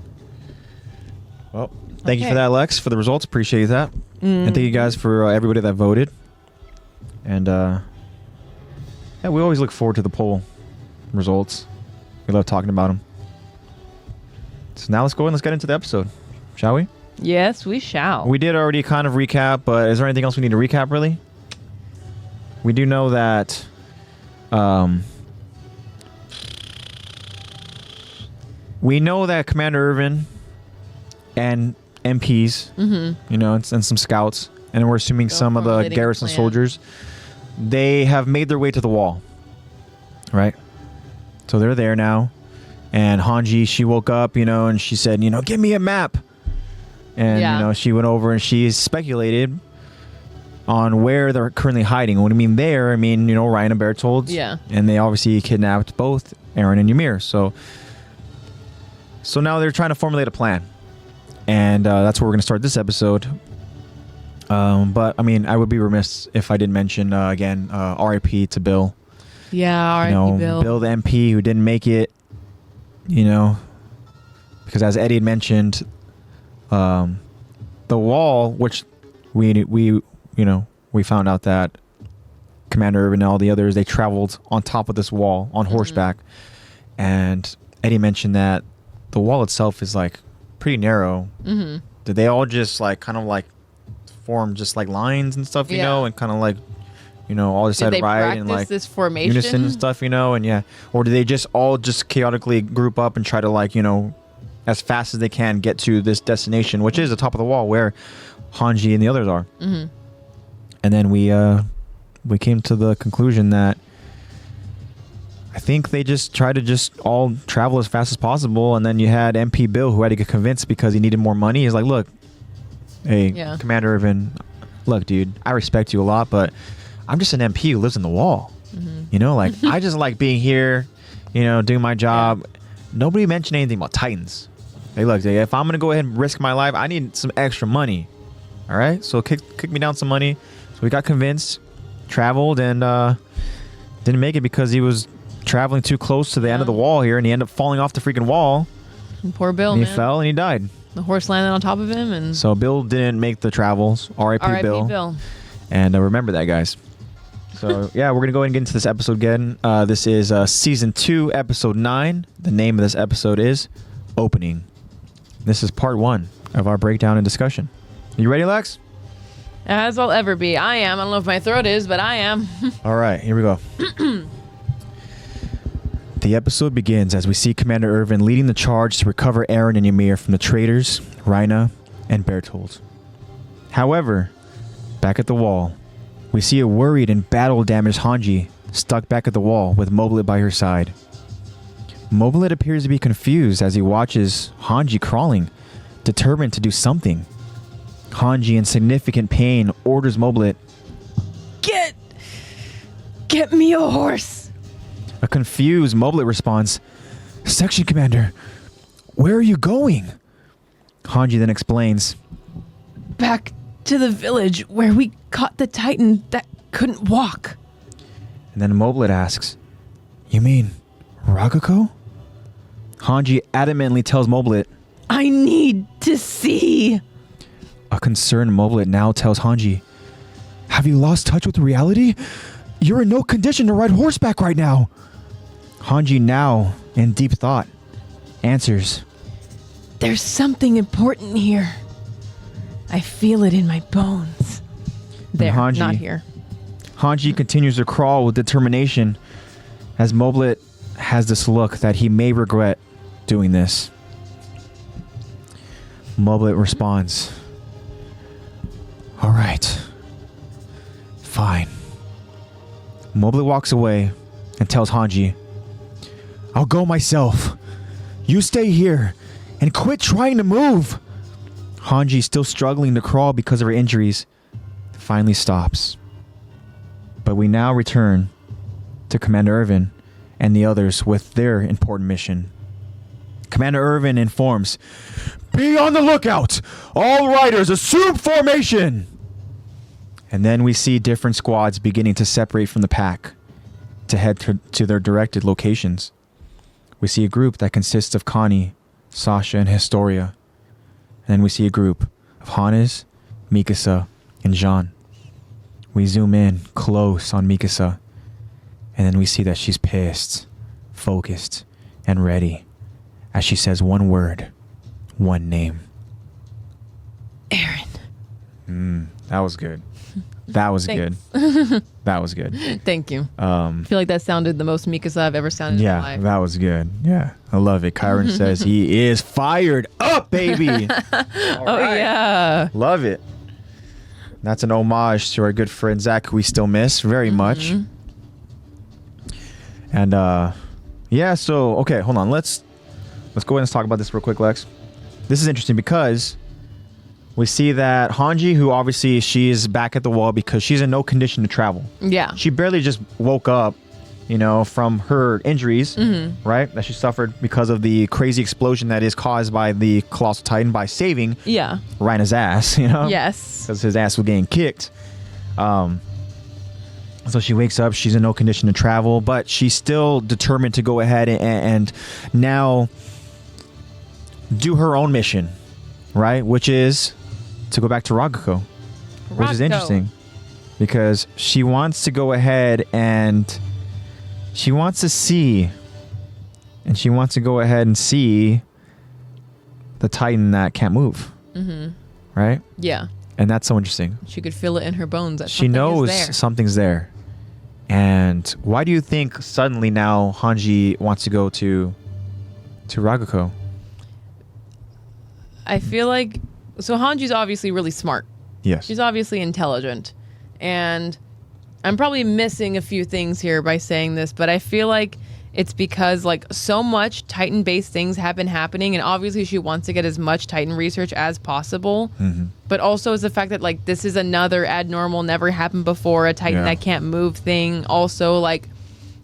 Well, thank you for that, Lex, for the results. Appreciate that. And thank you guys for everybody that voted. And yeah, we always look forward to the poll results. We love talking about them. So now let's go and let's get into the episode, shall we? Yes, we shall. We did already kind of recap, but is there anything else we need to recap, really? We do know that Commander Irvin and MPs, you know, and some scouts, and we're assuming some of the garrison soldiers. They have made their way to the wall, right? So they're there now, and Hanji, she woke up, you know, and she said, you know, give me a map, and you know, she went over and she speculated on where they're currently hiding. When I mean there, I mean, you know, Ryan and Bertold, and they obviously kidnapped both Eren and Ymir. So now they're trying to formulate a plan. And that's where we're going to start this episode. But, I mean, I would be remiss if I didn't mention, again, R.I.P. to Bill. Yeah, R.I.P. You know, Bill. Bill, the MP, who didn't make it, you know, because as Eddie had mentioned, the wall, which we found out that Commander Irvin and all the others, they traveled on top of this wall on horseback. And Eddie mentioned that the wall itself is, like, pretty narrow. Did they all just like kind of like form just like lines and stuff, you know, and kind of like, you know, all decided to ride and like this formation unison and stuff, you know, and or do they just all just chaotically group up and try to like, you know, as fast as they can get to this destination, which is the top of the wall where Hanji and the others are. And then we came to the conclusion that I think they just tried to just all travel as fast as possible, and then you had MP Bill who had to get convinced because he needed more money. He's like, look, hey, Commander Irvin, look, dude, I respect you a lot, but I'm just an MP who lives in the wall. You know, like, I just like being here, you know, doing my job. Nobody mentioned anything about Titans. Hey, look, if I'm going to go ahead and risk my life, I need some extra money. All right? So kick me down some money. So we got convinced, traveled, and didn't make it because he was traveling too close to the end of the wall here, and he ended up falling off the freaking wall. And poor Bill, and he fell and he died. The horse landed on top of him, and so Bill didn't make the travels. R.I.P. Bill. And remember that, guys. So yeah, we're gonna go ahead and get into this episode again. This is season 2, episode 9. The name of this episode is Opening. This is part 1 of our breakdown and discussion. Are you ready, Lex? As I'll ever be. I am. I don't know if my throat is, but I am. All right, here we go. The episode begins as we see Commander Irvin leading the charge to recover Eren and Ymir from the traitors, Rhina and Bertold. However, back at the wall, we see a worried and battle-damaged Hanji stuck back at the wall with Moblet by her side. Moblet appears to be confused as he watches Hanji crawling, determined to do something. Hanji, in significant pain, orders Moblet, Get me a horse! A confused Moblet responds, Section Commander, where are you going? Hanji then explains, back to the village where we caught the Titan that couldn't walk. And then Moblet asks, you mean Ragako? Hanji adamantly tells Moblet, I need to see. A concerned Moblet now tells Hanji, have you lost touch with reality? You're in no condition to ride horseback right now. Hanji, now in deep thought, answers, there's something important here. I feel it in my bones. There, Hanji, not here. Hanji continues to crawl with determination as Moblet has this look that he may regret doing this. Moblet responds, all right, fine. Moblet walks away and tells Hanji, I'll go myself. You stay here and quit trying to move. Hanji, still struggling to crawl because of her injuries, finally stops. But we now return to Commander Irvin and the others with their important mission. Commander Irvin informs, be on the lookout! All riders assume formation! And then we see different squads beginning to separate from the pack to head to their directed locations. We see a group that consists of Connie, Sasha, and Historia. And then we see a group of Hannes, Mikasa, and Jean. We zoom in close on Mikasa, and then we see that she's pissed, focused, and ready as she says one word, one name. Eren. That was good. That was Thanks. good. That was good. Thank you. I feel like that sounded the most Mikasa I've ever sounded in my Yeah, life. that was good. Yeah, I love it. Kyron says he is fired up, baby. Oh, yeah. Love it. That's an homage to our good friend Zach, who we still miss very much. And yeah, so okay, hold on. Let's go ahead and talk about this real quick, Lex. This is interesting because we see that Hanji, who obviously she is back at the wall because she's in no condition to travel. Yeah. She barely just woke up, you know, from her injuries, right? That she suffered because of the crazy explosion that is caused by the Colossal Titan by saving Reina's ass, you know? Yes. Because his ass was getting kicked. So she wakes up, she's in no condition to travel, but she's still determined to go ahead and now do her own mission, right? Which is to go back to Raguko. Which is interesting because she wants to go ahead and she wants to see the Titan that can't move. Right? Yeah. And that's so interesting. She could feel it in her bones. That She knows something's there. And why do you think suddenly now Hanji wants to go to Raguko? I feel like so Hanji's obviously really smart. Yes. She's obviously intelligent. And I'm probably missing a few things here by saying this, but I feel like it's because like so much Titan-based things have been happening, and obviously she wants to get as much Titan research as possible. But also is the fact that like this is another abnormal, never happened before, a Titan that can't move thing. Also, like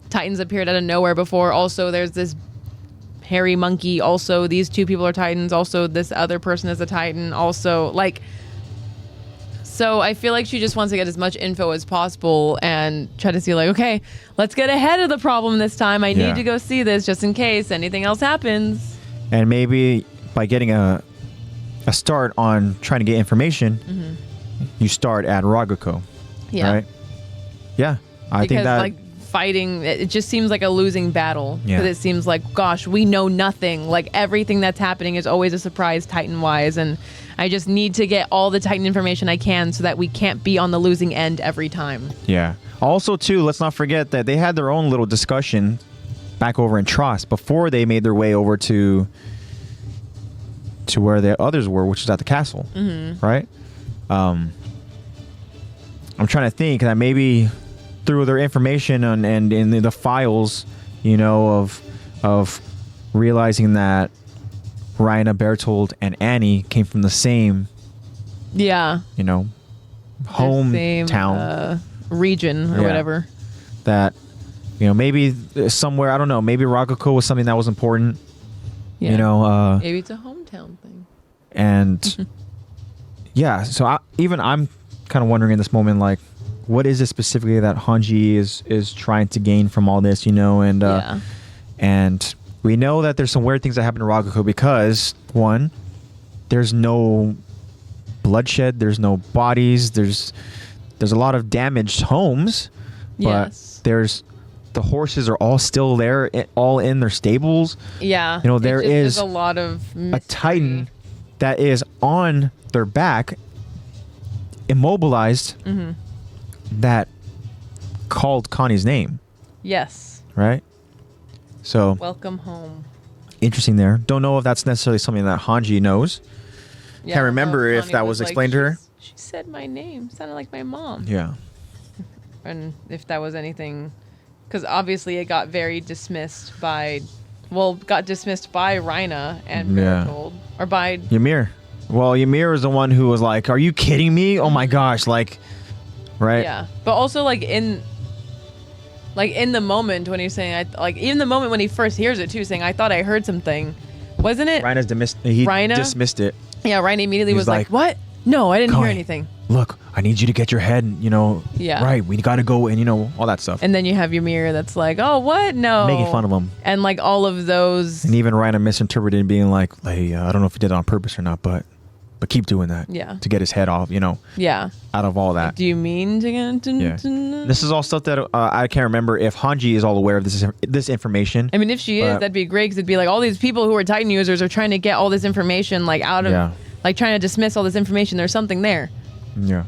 Titans appeared out of nowhere before. Also, there's this hairy monkey. Also, these two people are Titans. Also, this other person is a Titan. Also, like, so I feel like she just wants to get as much info as possible and try to see like, okay, let's get ahead of the problem this time. I need to go see this just in case anything else happens. And maybe by getting a start on trying to get information, you start at Raguko. Yeah. Right? Yeah. I think that like fighting, it just seems like a losing battle. Yeah. Because it seems like, gosh, we know nothing. Like everything that's happening is always a surprise Titan-wise. And I just need to get all the Titan information I can so that we can't be on the losing end every time. Yeah. Also, too, let's not forget that they had their own little discussion back over in Trost before they made their way over to where the others were, which is at the castle, right? I'm trying to think that maybe through their information and in the files, you know, of realizing that Reina, Bertold, and Annie came from the same, you know, hometown, region or whatever. That, you know, maybe somewhere, I don't know, maybe Raguko was something that was important. Yeah. You know, maybe it's a hometown thing. And yeah, so I'm kind of wondering in this moment, like, what is it specifically that Hanji is trying to gain from all this, you know? And and we know that there's some weird things that happen to Raguko because, one, there's no bloodshed, there's no bodies, there's a lot of damaged homes, but there's the horses are all still there, all in their stables. Yeah, you know, there's a lot of mystery. A Titan that is on their back, immobilized, that called Connie's name. Yes. Right? So welcome home. Interesting there. Don't know if that's necessarily something that Hanji knows. Yeah, can't remember if that was explained to her. She said my name. Sounded like my mom. Yeah. And if that was anything, because obviously it got very dismissed by, Reina and Bertold, or by Ymir. Well, Ymir is the one who was like, "Are you kidding me? Oh my gosh!" Like, right? Yeah, but also like in the moment when he's saying, even the moment when he first hears it too, saying, "I thought I heard something," wasn't it? Reina dismissed it. Yeah, Reina immediately was like, "What? No, I didn't hear anything." Look, I need you to get your head, you know, right. We got to go and, you know, all that stuff. And then you have Ymir that's like, "Oh, what? No." Making fun of him. And like all of those. And even Reina misinterpreted and being like, "Hey, I don't know if he did it on purpose or not, but keep doing that." Yeah. To get his head off, you know. Yeah. Out of all that. Do you mean to get This is all stuff that I can't remember if Hanji is all aware of this information. I mean, if she is, that'd be great, because it'd be like all these people who are Titan users are trying to get all this information like out of, like trying to dismiss all this information. There's something there. Yeah.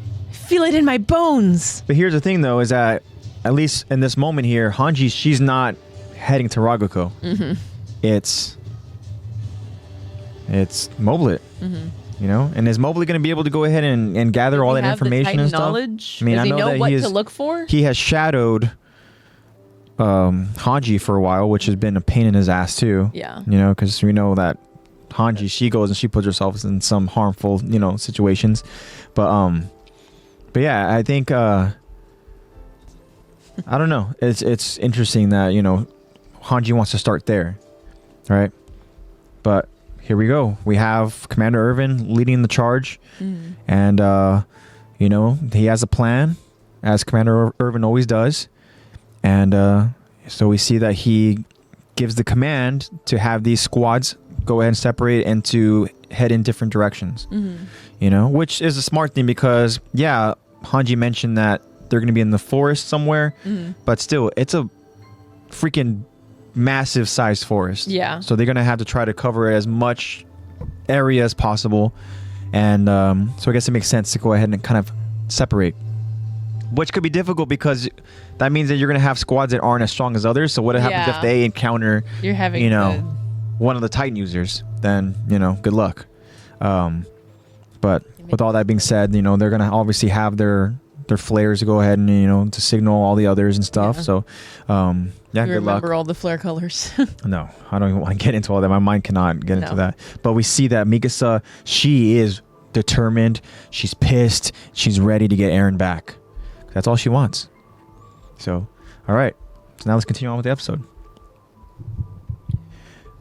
feel it in my bones. But here's the thing, though, is that at least in this moment here, Hanji, she's not heading to Raguko. Mm-hmm. It's Moblit. Mm-hmm. You know, and is Mobley going to be able to go ahead and gather all that information and stuff? Knowledge? I mean, Does he I know that what to look for? He has shadowed Hanji for a while, which has been a pain in his ass too. Yeah. You know, because we know that Hanji, she goes and she puts herself in some harmful, you know, situations. But yeah, I think I don't know. It's interesting that, you know, Hanji wants to start there, right? But here we go. We have Commander Irvin leading the charge, and you know, he has a plan, as Commander Irvin always does, and so we see that he gives the command to have these squads go ahead and separate and to head in different directions. You know, which is a smart thing because yeah, Hanji mentioned that they're going to be in the forest somewhere, but still, it's a freaking massive sized forest. Yeah. So they're going to have to try to cover as much area as possible. And so I guess it makes sense to go ahead and kind of separate. Which could be difficult because that means that you're going to have squads that aren't as strong as others. So what happens if they encounter, you know, one of the Titan users? Then, you know, good luck. But with all that being said, you know, they're going to obviously have their flares to go ahead and, you know, to signal all the others and stuff. Yeah. So, yeah, good luck. Remember all the flare colors. No, I don't even want to get into all that. My mind cannot get into that. But we see that Mikasa, she is determined. She's pissed. She's ready to get Eren back. That's all she wants. So, all right. So now let's continue on with the episode.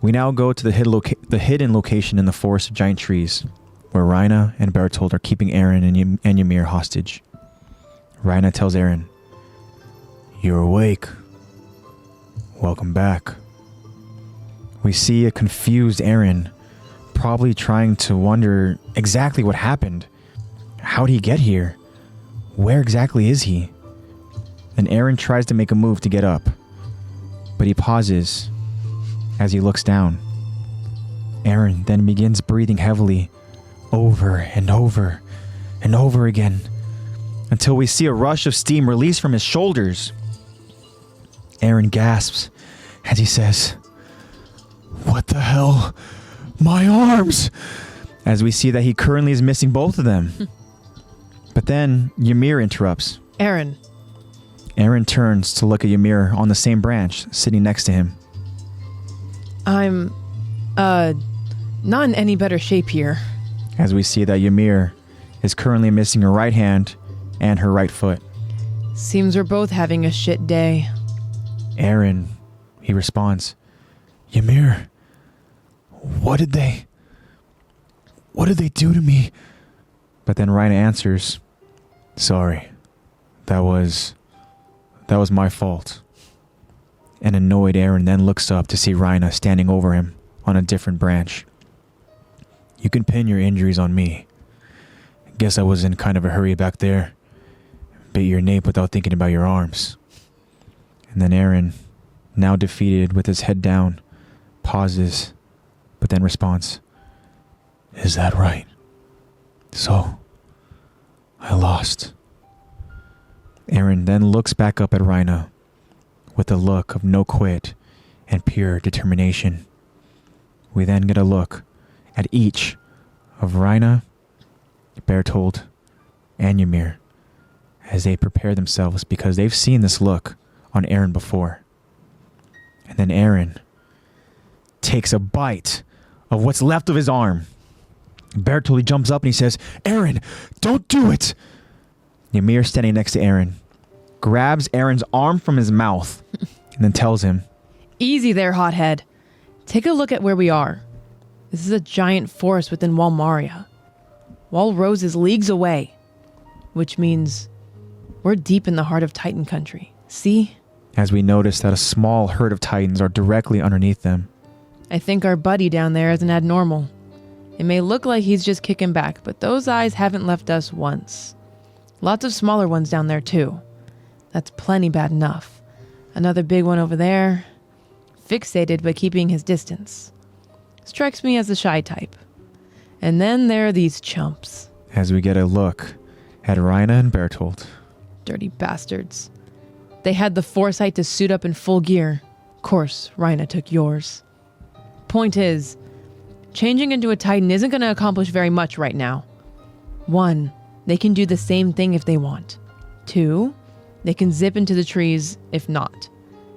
We now go to the hidden location in the forest of giant trees, where Reina and Bertold are keeping Eren and Ymir hostage. Reina tells Eren, "You're awake. Welcome back." We see a confused Eren, probably trying to wonder exactly what happened. How'd he get here? Where exactly is he? Then Eren tries to make a move to get up, but he pauses as he looks down. Eren then begins breathing heavily, over and over and over again, until we see a rush of steam release from his shoulders. Eren gasps as he says, "What the hell? My arms!" As we see that he currently is missing both of them. But then Ymir interrupts. Eren. Eren turns to look at Ymir on the same branch, sitting next to him. I'm, not in any better shape here. As we see that Ymir is currently missing her right hand and her right foot. Seems we're both having a shit day. Eren, he responds, "Ymir, what did they do to me?" But then Reina answers, "Sorry, that was my fault." An annoyed Eren then looks up to see Reina standing over him on a different branch. "You can pin your injuries on me. Guess I was in kind of a hurry back there. Bit your nape without thinking about your arms." And then Eren, now defeated with his head down, pauses, but then responds, "Is that right? So, I lost." Eren then looks back up at Reina with a look of no quit and pure determination. We then get a look at each of Reina, Bertold, and Ymir as they prepare themselves because they've seen this look on Eren before. And then Eren takes a bite of what's left of his arm. Bertold jumps up and he says, "Eren, don't do it!" Ymir, standing next to Eren, grabs Eren's arm from his mouth and then tells him, "Easy there, hothead. Take a look at where we are. This is a giant forest within Wall Maria. Wall Rose is leagues away, which means we're deep in the heart of Titan country. See?" As we notice that a small herd of Titans are directly underneath them. "I think our buddy down there isn't abnormal. It may look like he's just kicking back, but those eyes haven't left us once. Lots of smaller ones down there too. That's plenty bad enough. Another big one over there. Fixated but keeping his distance. Strikes me as the shy type. And then there are these chumps." As we get a look had Raina and Bertolt. Dirty bastards. They had the foresight to suit up in full gear. Of course, Raina took yours. Point is, changing into a Titan isn't going to accomplish very much right now. 1, they can do the same thing if they want. 2, they can zip into the trees if not.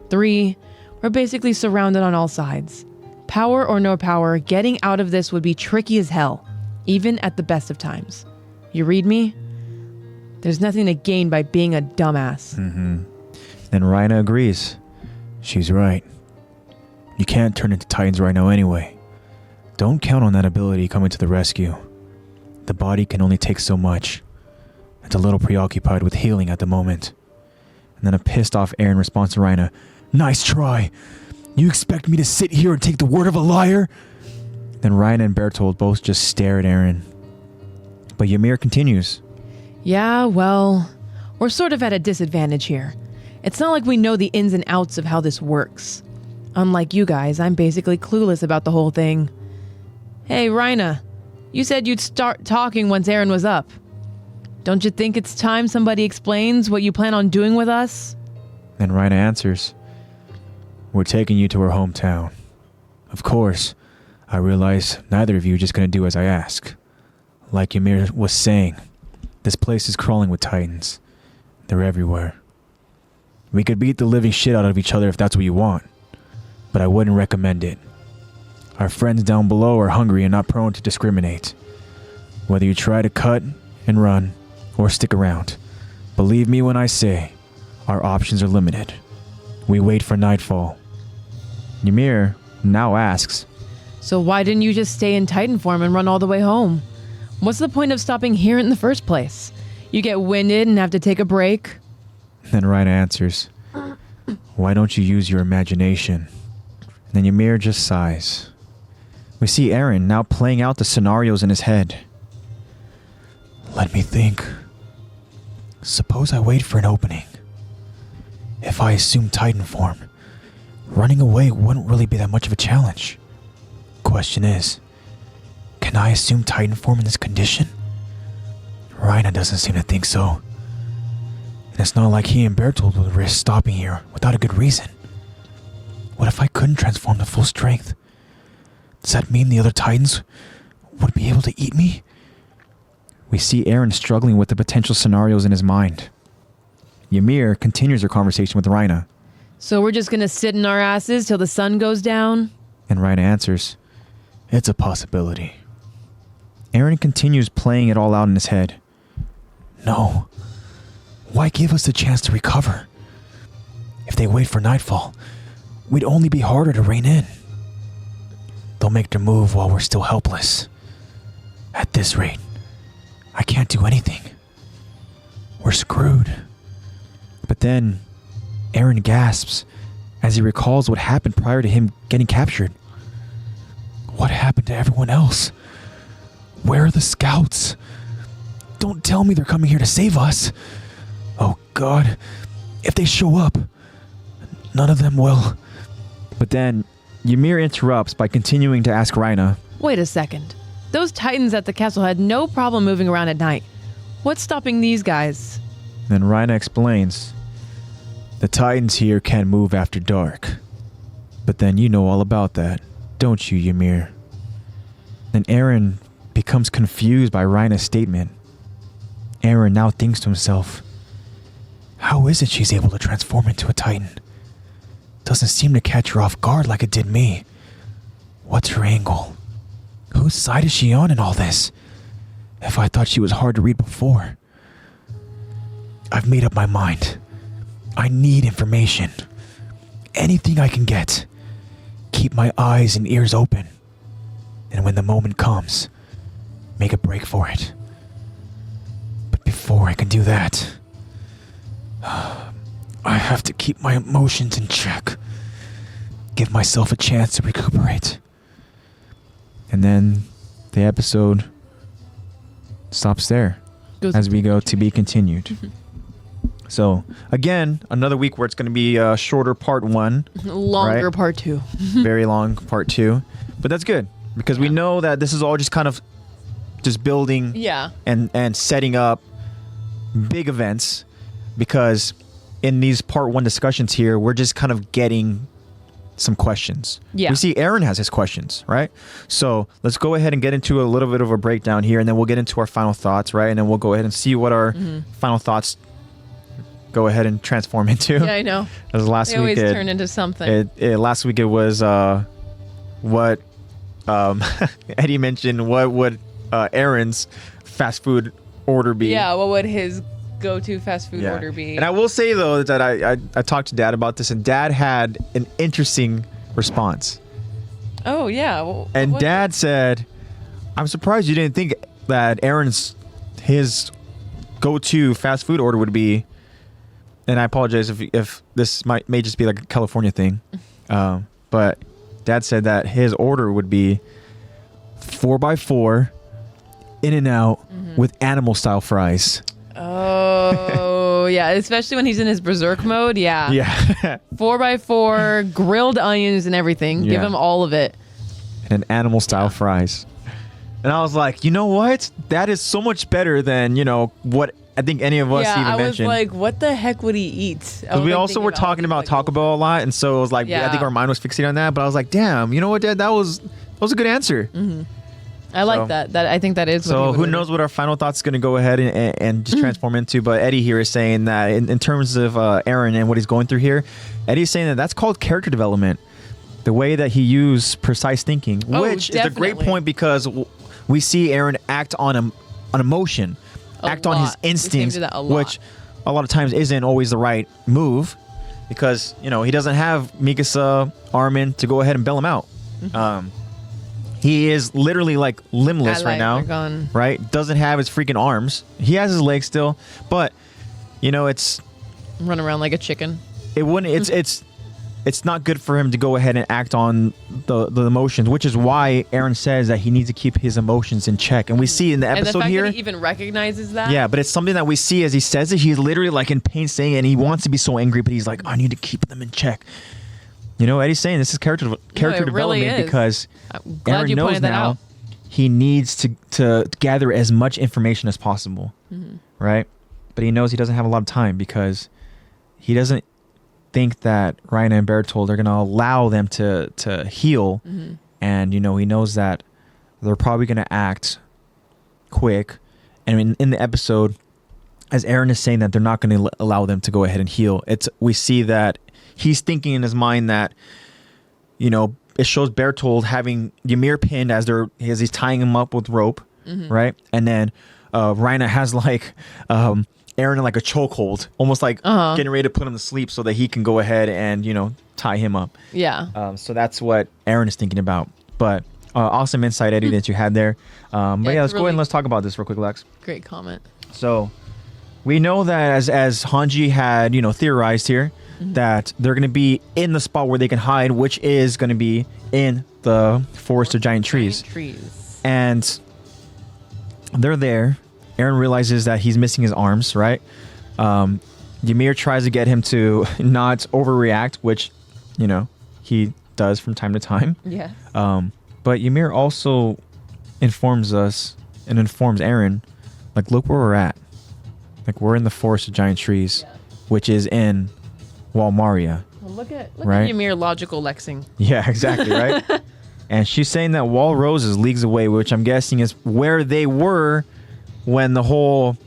3, we're basically surrounded on all sides. Power or no power, getting out of this would be tricky as hell, even at the best of times. You read me? There's nothing to gain by being a dumbass. Mm-hmm. Then Raina agrees. She's right. You can't turn into Titans right now anyway. Don't count on that ability coming to the rescue. The body can only take so much. It's a little preoccupied with healing at the moment. And then a pissed off Eren responds to Raina. Nice try. You expect me to sit here and take the word of a liar? Then Raina and Bertolt both just stare at Eren. But Ymir continues. Yeah, well, we're sort of at a disadvantage here. It's not like we know the ins and outs of how this works. Unlike you guys, I'm basically clueless about the whole thing. Hey, Raina, you said you'd start talking once Eren was up. Don't you think it's time somebody explains what you plan on doing with us? Then Raina answers. We're taking you to our hometown. Of course, I realize neither of you are just going to do as I ask. Like Ymir was saying, this place is crawling with Titans. They're everywhere. We could beat the living shit out of each other if that's what you want, but I wouldn't recommend it. Our friends down below are hungry and not prone to discriminate. Whether you try to cut and run or stick around, believe me when I say, our options are limited. We wait for nightfall. Ymir now asks, so why didn't you just stay in Titan form and run all the way home? What's the point of stopping here in the first place? You get winded and have to take a break? Then Raina answers, why don't you use your imagination? And then Ymir just sighs. We see Eren now playing out the scenarios in his head. Let me think. Suppose I wait for an opening. If I assume Titan form, running away wouldn't really be that much of a challenge. Question is, can I assume Titan form in this condition? Raina doesn't seem to think so. And it's not like he and Bertolt would risk stopping here without a good reason. What if I couldn't transform to full strength? Does that mean the other Titans would be able to eat me? We see Eren struggling with the potential scenarios in his mind. Ymir continues her conversation with Raina. So we're just gonna sit in our asses till the sun goes down? And Raina answers, it's a possibility. Eren continues playing it all out in his head. No. Why give us the chance to recover? If they wait for nightfall, we'd only be harder to rein in. They'll make their move while we're still helpless. At this rate, I can't do anything. We're screwed. But then, Eren gasps as he recalls what happened prior to him getting captured. What happened to everyone else? Where are the scouts? Don't tell me they're coming here to save us. Oh God, if they show up, none of them will. But then, Ymir interrupts by continuing to ask Raina, wait a second. Those Titans at the castle had no problem moving around at night. What's stopping these guys? Then Raina explains, the Titans here can't move after dark. But then you know all about that, don't you, Ymir? Then Eren becomes confused by Raina's statement. Eren now thinks to himself, how is it she's able to transform into a Titan? Doesn't seem to catch her off guard like it did me. What's her angle? Whose side is she on in all this? If I thought she was hard to read before. I've made up my mind. I need information. Anything I can get. Keep my eyes and ears open. And when the moment comes, make a break for it. But before I can do that, I have to keep my emotions in check. Give myself a chance to recuperate. And then the episode stops there as we go to be continued. So, again, another week where it's going to be a shorter part 1. Longer right? part 2. Very long part 2. But that's good because we know that this is all just kind of just building yeah. and setting up big events, because in these part 1 discussions here, we're just kind of getting some questions. Yeah. We see Aaron has his questions, right? So let's go ahead and get into a little bit of a breakdown here, and then we'll get into our final thoughts, right? And then we'll go ahead and see what our final thoughts go ahead and transform into. Yeah, I know. As last They week always turn into something. Last week it was what Eddie mentioned. What would Aaron's fast food order be? Yeah, what would his go-to fast food order be? And I will say though that I talked to Dad about this, and Dad had an interesting response. Oh yeah. Well, and Dad said, "I'm surprised you didn't think that his go-to fast food order would be." And I apologize if this may just be like a California thing, but Dad said that his order would be 4x4 In-N-Out with animal-style fries. Oh, yeah. Especially when he's in his berserk mode. Yeah. Yeah. 4x4, grilled onions and everything. Yeah. Give him all of it. And animal-style fries. And I was like, you know what? That is so much better than, what I think any of us even mentioned. I was like, what the heck would he eat? We also were talking about Taco Bell a lot, and so it was like, I think our mind was fixated on that. But I was like, damn, you know what, Dad? That was a good answer. I like that. I think that is. So who knows what our final thoughts is going to go ahead and just transform into? But Eddie here is saying that in terms of Aaron and what he's going through here, Eddie's saying that that's called character development. The way that he used precise thinking, which is a great point, because we see Aaron act on emotion. Act on his instincts, which a lot of times isn't always the right move, because he doesn't have Mikasa, Armin to go ahead and bail him out. He is literally like limbless right now, right? Doesn't have his freaking arms. He has his legs still, but it's run around like a chicken. It wouldn't. It's not good for him to go ahead and act on the emotions, which is why Aaron says that he needs to keep his emotions in check. And we see in the episode and the fact here, that he even recognizes that. Yeah, but it's something that we see as he says it. He's literally like in pain saying it, and he wants to be so angry, but he's like, I need to keep them in check. Eddie's saying this is character development, really, because Aaron knows now he needs to gather as much information as possible, right? But he knows he doesn't have a lot of time, because he doesn't think that Ryan and Bertold are going to allow them to heal. And, he knows that they're probably going to act quick. And in the episode, as Aaron is saying that they're not going to allow them to go ahead and heal, we see that he's thinking in his mind that, it shows Bertold having Ymir pinned as he's tying him up with rope, right? And then Ryan has like Aaron in like a chokehold, almost like getting ready to put him to sleep so that he can go ahead and tie him up. Yeah. So that's what Aaron is thinking about. But awesome insight, Eddie, that you had there. But let's go ahead and let's talk about this real quick, Lex. Great comment. So we know that as Hanji had theorized here, that they're going to be in the spot where they can hide, which is going to be in the forest of giant trees. And they're there. Aaron realizes that he's missing his arms, right? Ymir tries to get him to not overreact, which, he does from time to time. Yes. But Ymir also informs us and informs Aaron, like, look where we're at. Like, we're in the forest of giant trees, which is in Walmaria. Well, look at Ymir logical lexing. Yeah, exactly, right? And she's saying that Wall Rose is leagues away, which I'm guessing is where they were when the whole,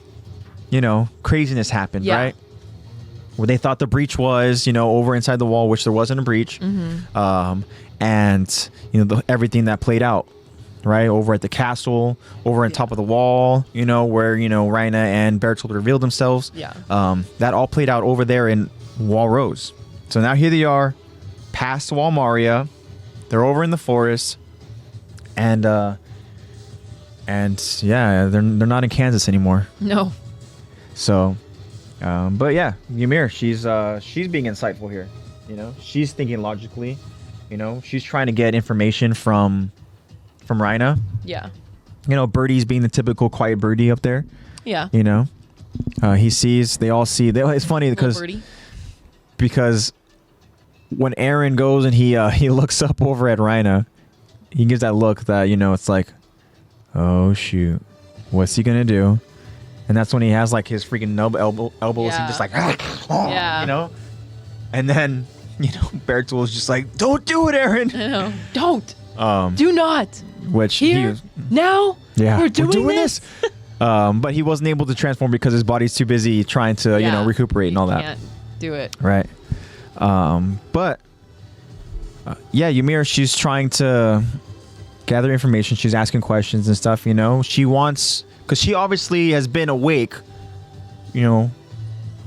craziness happened, right? Where they thought the breach was, over inside the wall, which there wasn't a breach. And, everything that played out, right? Over at the castle, over on top of the wall, where, Rhaina and Bertold revealed themselves. Yeah. That all played out over there in Wall Rose. So now here they are, past Walmaria. They're over in the forest. And they're not in Kansas anymore. No. So, but yeah, Ymir, she's being insightful here. She's thinking logically. She's trying to get information from Rhaina. Yeah. Birdie's being the typical quiet birdie up there. Yeah. He sees. They all see. It's funny because when Aaron goes and he looks up over at Rhaina, he gives that look that it's like, oh shoot, what's he gonna do? And that's when he has like his freaking elbows. Yeah. He just like, yeah. you know? And then, you know, Bertool is just like, don't do it, Eren. I know. Don't. Do not. Which Here, now, yeah, we're doing this. But he wasn't able to transform because his body's too busy trying to, you know, recuperate and all that. Can't do it. Right. But yeah, Ymir, she's trying to gather information. She's asking questions and stuff, you know. She wants, because she obviously has been awake, you know,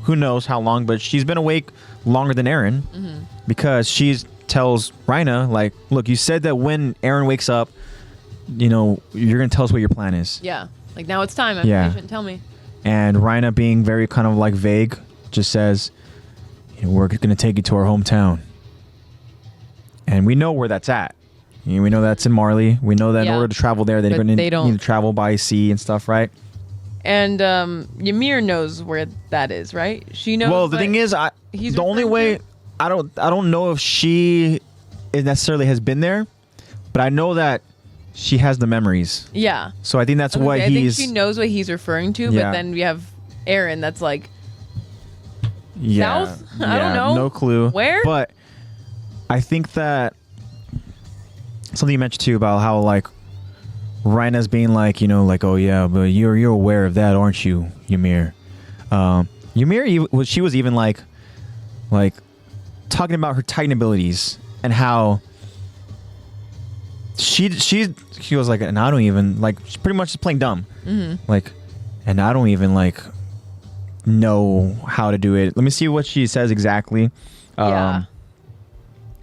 who knows how long, but she's been awake longer than Eren because she tells Reina, like, look, you said that when Eren wakes up, you know, you're going to tell us what your plan is. Yeah. Like, now it's time. I'm patient. Tell me. And Reina, being very kind of like vague, just says, you know, we're going to take you to our hometown. And we know where that's at. You know, we know that's in Marley. We know that in order to travel there, they're going to need to travel by sea and stuff, right? And Ymir knows where that is, right? She knows. Well, the thing is, the only way I don't know if she necessarily has been there, but I know that she has the memories. Yeah. So I think that's what I think she knows what he's referring to, but then we have Eren that's like south? I don't know. No clue. Where? But I think that something you mentioned too about how like Reina's being like, you know, like, oh yeah, but you're aware of that, aren't you, Ymir? Ymir, she was even like talking about her Titan abilities and how she was like, and I don't even like, she's pretty much just playing dumb, like, and I don't even like know how to do it. Let me see what she says exactly.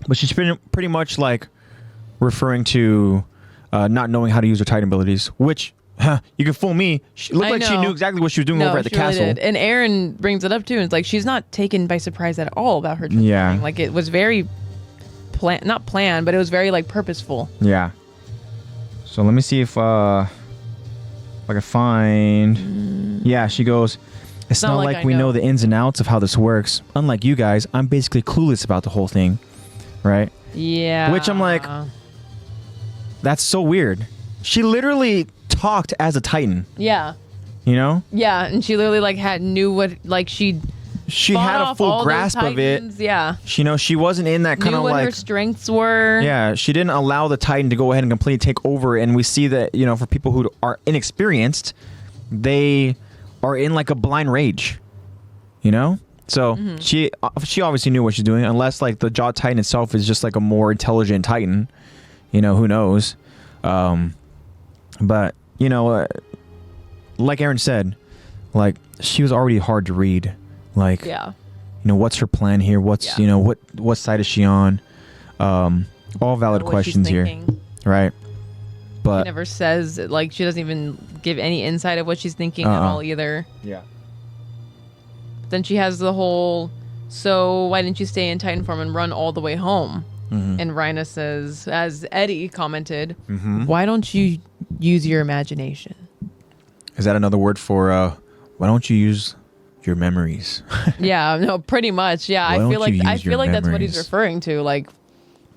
But she's pretty much like referring to not knowing how to use her Titan abilities, which you can fool me. She looked like she knew exactly what she was doing over at the castle. Really did. And Eren brings it up too. And it's like she's not taken by surprise at all about her transforming. Yeah. Like it was very not planned, but it was very like purposeful. Yeah. So let me see if I can find. Yeah, she goes, it's not like we know the ins and outs of how this works. Unlike you guys, I'm basically clueless about the whole thing. Right? Yeah. Which I'm like, that's so weird. She literally talked as a Titan. Yeah. You know? Yeah, and she literally like knew what like she had a full grasp of it. Yeah. She wasn't in that kind of like what her strengths were. Yeah, she didn't allow the Titan to go ahead and completely take over, and we see that, you know, for people who are inexperienced, they are in like a blind rage. You know? So she obviously knew what she's doing, unless like the Jaw Titan itself is just like a more intelligent Titan. You know, who knows? But you know, like Eren said, like she was already hard to read. Like, you know, what's her plan here? What's you know, what side is she on? All valid questions here, right? But she never says, like, she doesn't even give any insight of what she's thinking at all either. Yeah. Then she has the whole, so why didn't you stay in Titan form and run all the way home? And Reina says, as Eddie commented, why don't you use your imagination? Is that another word for why don't you use your memories? Yeah, no, pretty much. Yeah, I feel like that's what he's referring to. Like,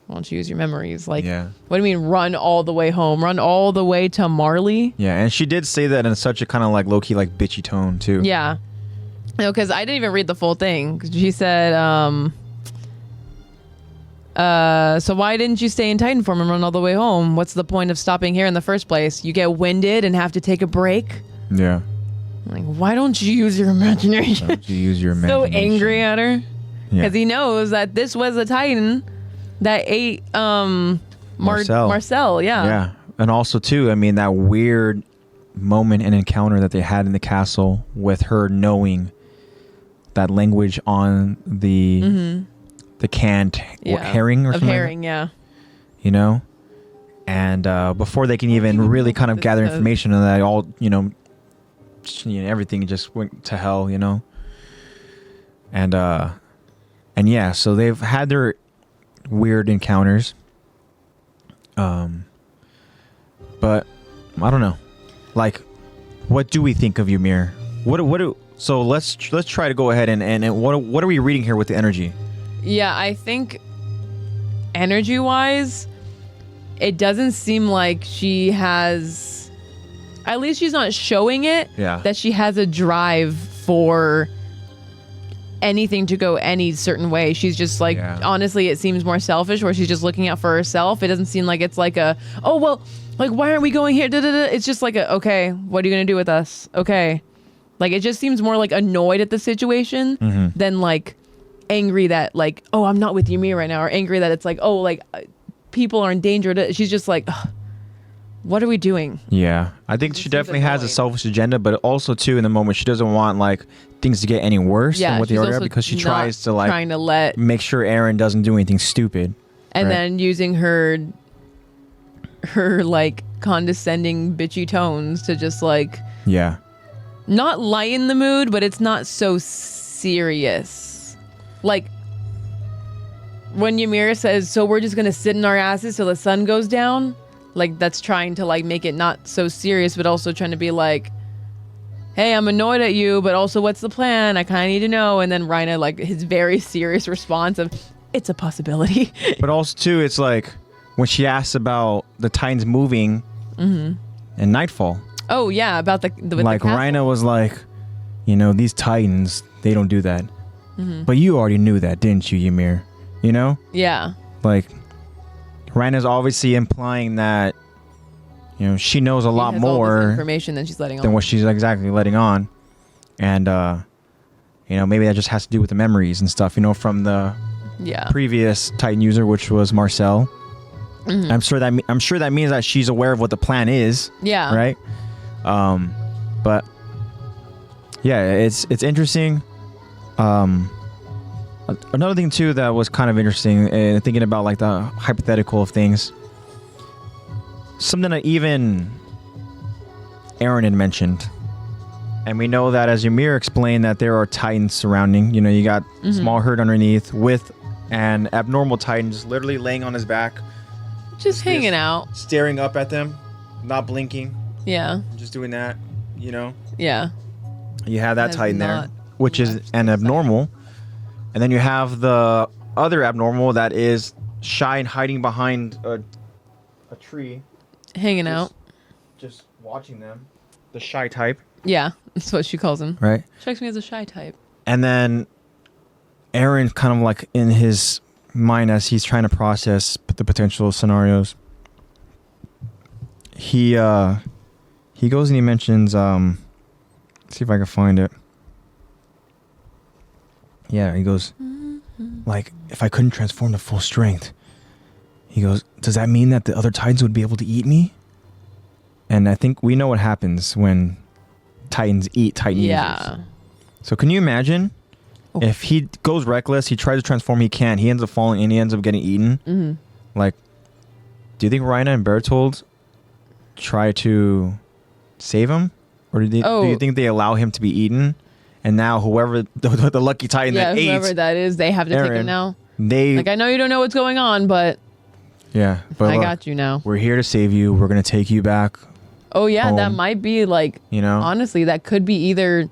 why don't you use your memories? Like, what do you mean run all the way home? Run all the way to Marley? Yeah, and she did say that in such a kind of like low-key, like bitchy tone too. Yeah. No, because I didn't even read the full thing. She said, so why didn't you stay in Titan form and run all the way home? What's the point of stopping here in the first place? You get winded and have to take a break? Yeah. Like, why don't you use your imagination? Why don't you use your imagination? So angry at her. Because he knows that this was a Titan that ate Marcel. Yeah. And also, too, I mean, that weird moment and encounter that they had in the castle with her knowing that language on the canned herring or something. Herring, yeah. You know? And before they can even really kind of gather information, and that all, you know, everything just went to hell, you know? And yeah, so they've had their weird encounters. But I don't know. Like, what do we think of Ymir? So let's try to go ahead and what are we reading here with the energy? Yeah, I think energy-wise, it doesn't seem like she has at least she's not showing it. Yeah. That she has a drive for anything to go any certain way. She's just like, honestly, it seems more selfish where she's just looking out for herself. It doesn't seem like it's like a, oh, well, like, why aren't we going here? It's just like a, okay, what are you going to do with us? Okay. Like, it just seems more like annoyed at the situation than like angry that like, oh, I'm not with Ymir right now, or angry that it's like, oh, like people are in danger. She's just like, ugh, what are we doing? Yeah, I think she definitely has a selfish agenda, but also too in the moment she doesn't want like things to get any worse than what they already are, because she tries to like trying to let make sure Aaron doesn't do anything stupid, and then using her like condescending bitchy tones to just like not lighten the mood, but it's not so serious. Like when Ymir says, so we're just gonna sit in our asses till the sun goes down, like that's trying to like make it not so serious, but also trying to be like, hey, I'm annoyed at you, but also what's the plan? I kind of need to know. And then Rhina, like his very serious response of, it's a possibility. But also too, it's like when she asks about the Titans moving in Nightfall. Oh yeah, about the like Rhina was like, you know, these Titans, they don't do that. But you already knew that, didn't you, Ymir? You know? Yeah. Like Rhina's obviously implying that, you know, she knows a lot more all this information than she's letting on. Than what she's exactly letting on. And you know, maybe that just has to do with the memories and stuff, you know, from the previous Titan user, which was Marcel. I'm sure that means that she's aware of what the plan is. Yeah. Right? But yeah, it's interesting. Another thing too that was kind of interesting, thinking about like the hypothetical of things, something that even Aaron had mentioned, and we know that as Ymir explained that there are Titans surrounding, you know, you got small herd underneath with an abnormal Titan just literally laying on his back, just hanging out, staring up at them, not blinking, just doing that, you know. You have that Titan there, which is an abnormal. And then you have the other abnormal that is shy and hiding behind a tree. Hanging out. Just watching them. The shy type. Yeah, that's what she calls him. Right. Strikes me as a shy type. And then Aaron kind of like in his mind as he's trying to process the potential scenarios, he goes and he mentions, let's see if I can find it. Yeah, he goes, like, if I couldn't transform to full strength, he goes, does that mean that the other Titans would be able to eat me? And I think we know what happens when Titans eat Titan users. So can you imagine if he goes reckless, he tries to transform, he can't, he ends up falling and he ends up getting eaten? Like, do you think Rhina and Bertold try to save him? Or do you think they allow him to be eaten? And now whoever the lucky Titan that ate whoever that is, they have to Aaron, take him now. Like, I know you don't know what's going on, but but I got you now. We're here to save you. We're gonna take you back. Oh yeah, that might be like, you know, honestly, that could be either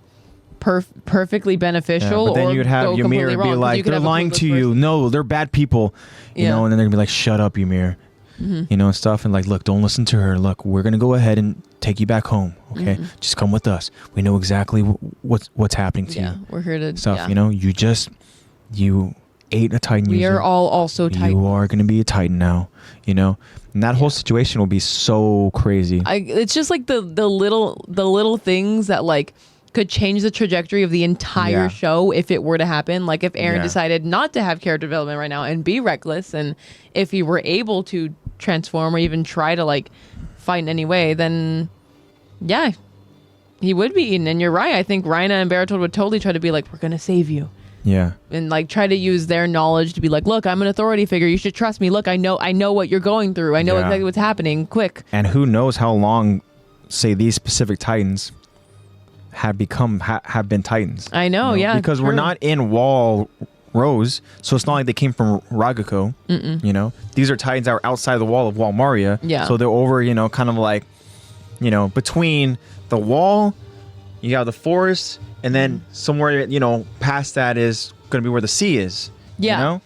perfectly beneficial, but then or you'd have Ymir be like, they're lying to you. No, they're bad people. You know, and then they're gonna be like, shut up, Ymir. You know, and stuff, and like, look, don't listen to her. Look, we're gonna go ahead and take you back home. Okay, just come with us. We know exactly what's happening to you. We're here to stuff. You know, you ate a Titan user. We are all also Titan. You are gonna be a Titan now. You know, and that whole situation will be so crazy. It's just like the little things that like could change the trajectory of the entire show if it were to happen. Like if Aaron decided not to have character development right now and be reckless, and if he were able to transform or even try to like fight in any way, then he would be eaten. And you're right, I think Rhina and Bertold would totally try to be like, we're gonna save you, and like try to use their knowledge to be like, look, I'm an authority figure, you should trust me, look, I know what you're going through, I know exactly what's happening, quick. And who knows how long, say, these specific Titans have been Titans. I know, you know? Because we're not in Wall Rose, so it's not like they came from Ragaco. You know, these are Titans that are outside the wall of Wall Maria. So they're over, you know, kind of like, you know, between the wall, you got the forest, and then somewhere, you know, past that is going to be where the sea is. You know?